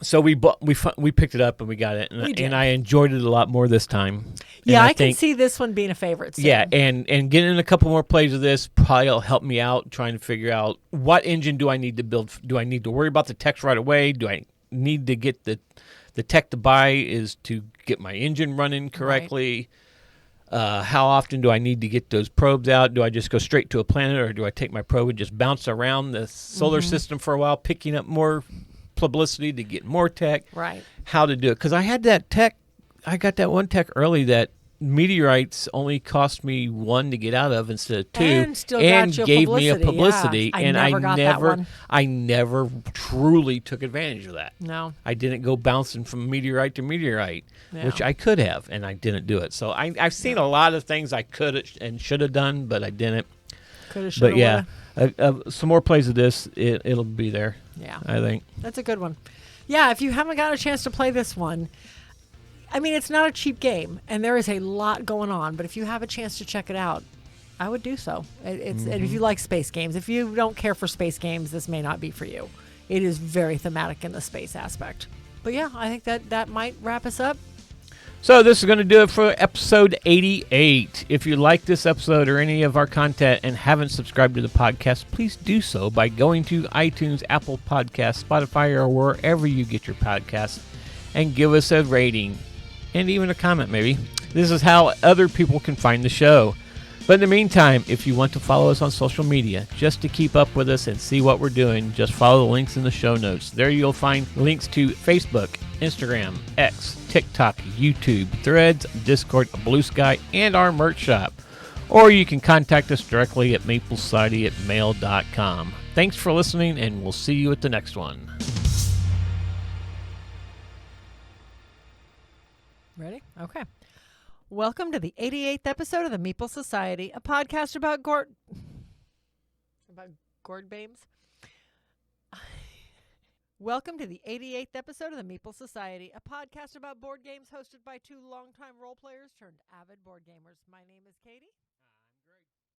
so we picked it up and we got it, We did. and I enjoyed it a lot more this time. Yeah, And I can think, see this one being a favorite. Soon. yeah, and getting in a couple more plays of this probably will help me out trying to figure out what engine do I need to build. Do I need to worry about the text right away? Do I need to get the tech to buy is to get my engine running correctly? How often do I need to get those probes out? Do I just go straight to a planet, or do I take my probe and just bounce around the solar system for a while, picking up more publicity to get more tech? Right. How to do it? Because I had that tech. I got that one tech early that meteorites only cost me 1 to get out of instead of 2, And still got you gave me a publicity, publicity, yeah. I and never got that one. I never truly took advantage of that. No. I didn't go bouncing from meteorite to meteorite, Yeah. which I could have, and I didn't do it. So I've seen a lot of things I could and should have done, but I didn't. Coulda, shoulda, But yeah, woulda. some more plays of this, it'll be there. Yeah. I think. That's a good one. Yeah, if you haven't got a chance to play this one, I mean, it's not a cheap game, and there is a lot going on, but if you have a chance to check it out, I would do so. And if you like space games. If you don't care for space games, this may not be for you. It is very thematic in the space aspect. But yeah, I think that might wrap us up. So this is going to do it for episode 88. If you like this episode or any of our content and haven't subscribed to the podcast, please do so by going to iTunes, Apple Podcasts, Spotify, or wherever you get your podcasts, and give us a rating and even a comment maybe. This is how other people can find the show. But in the meantime, if you want to follow us on social media, just to keep up with us and see what we're doing, just follow the links in the show notes. There you'll find links to Facebook, Instagram, X, TikTok, YouTube, Threads, Discord, Blue Sky, and our merch shop. Or you can contact us directly at maplesociety@mail.com. Thanks for listening, and we'll see you at the next one. Ready? Okay. Welcome to the 88th episode of the Meeple Society, a podcast about gourd bames. Welcome to the 88th episode of the Meeple Society, a podcast about board games hosted by two longtime role players turned avid board gamers. My name is Katy.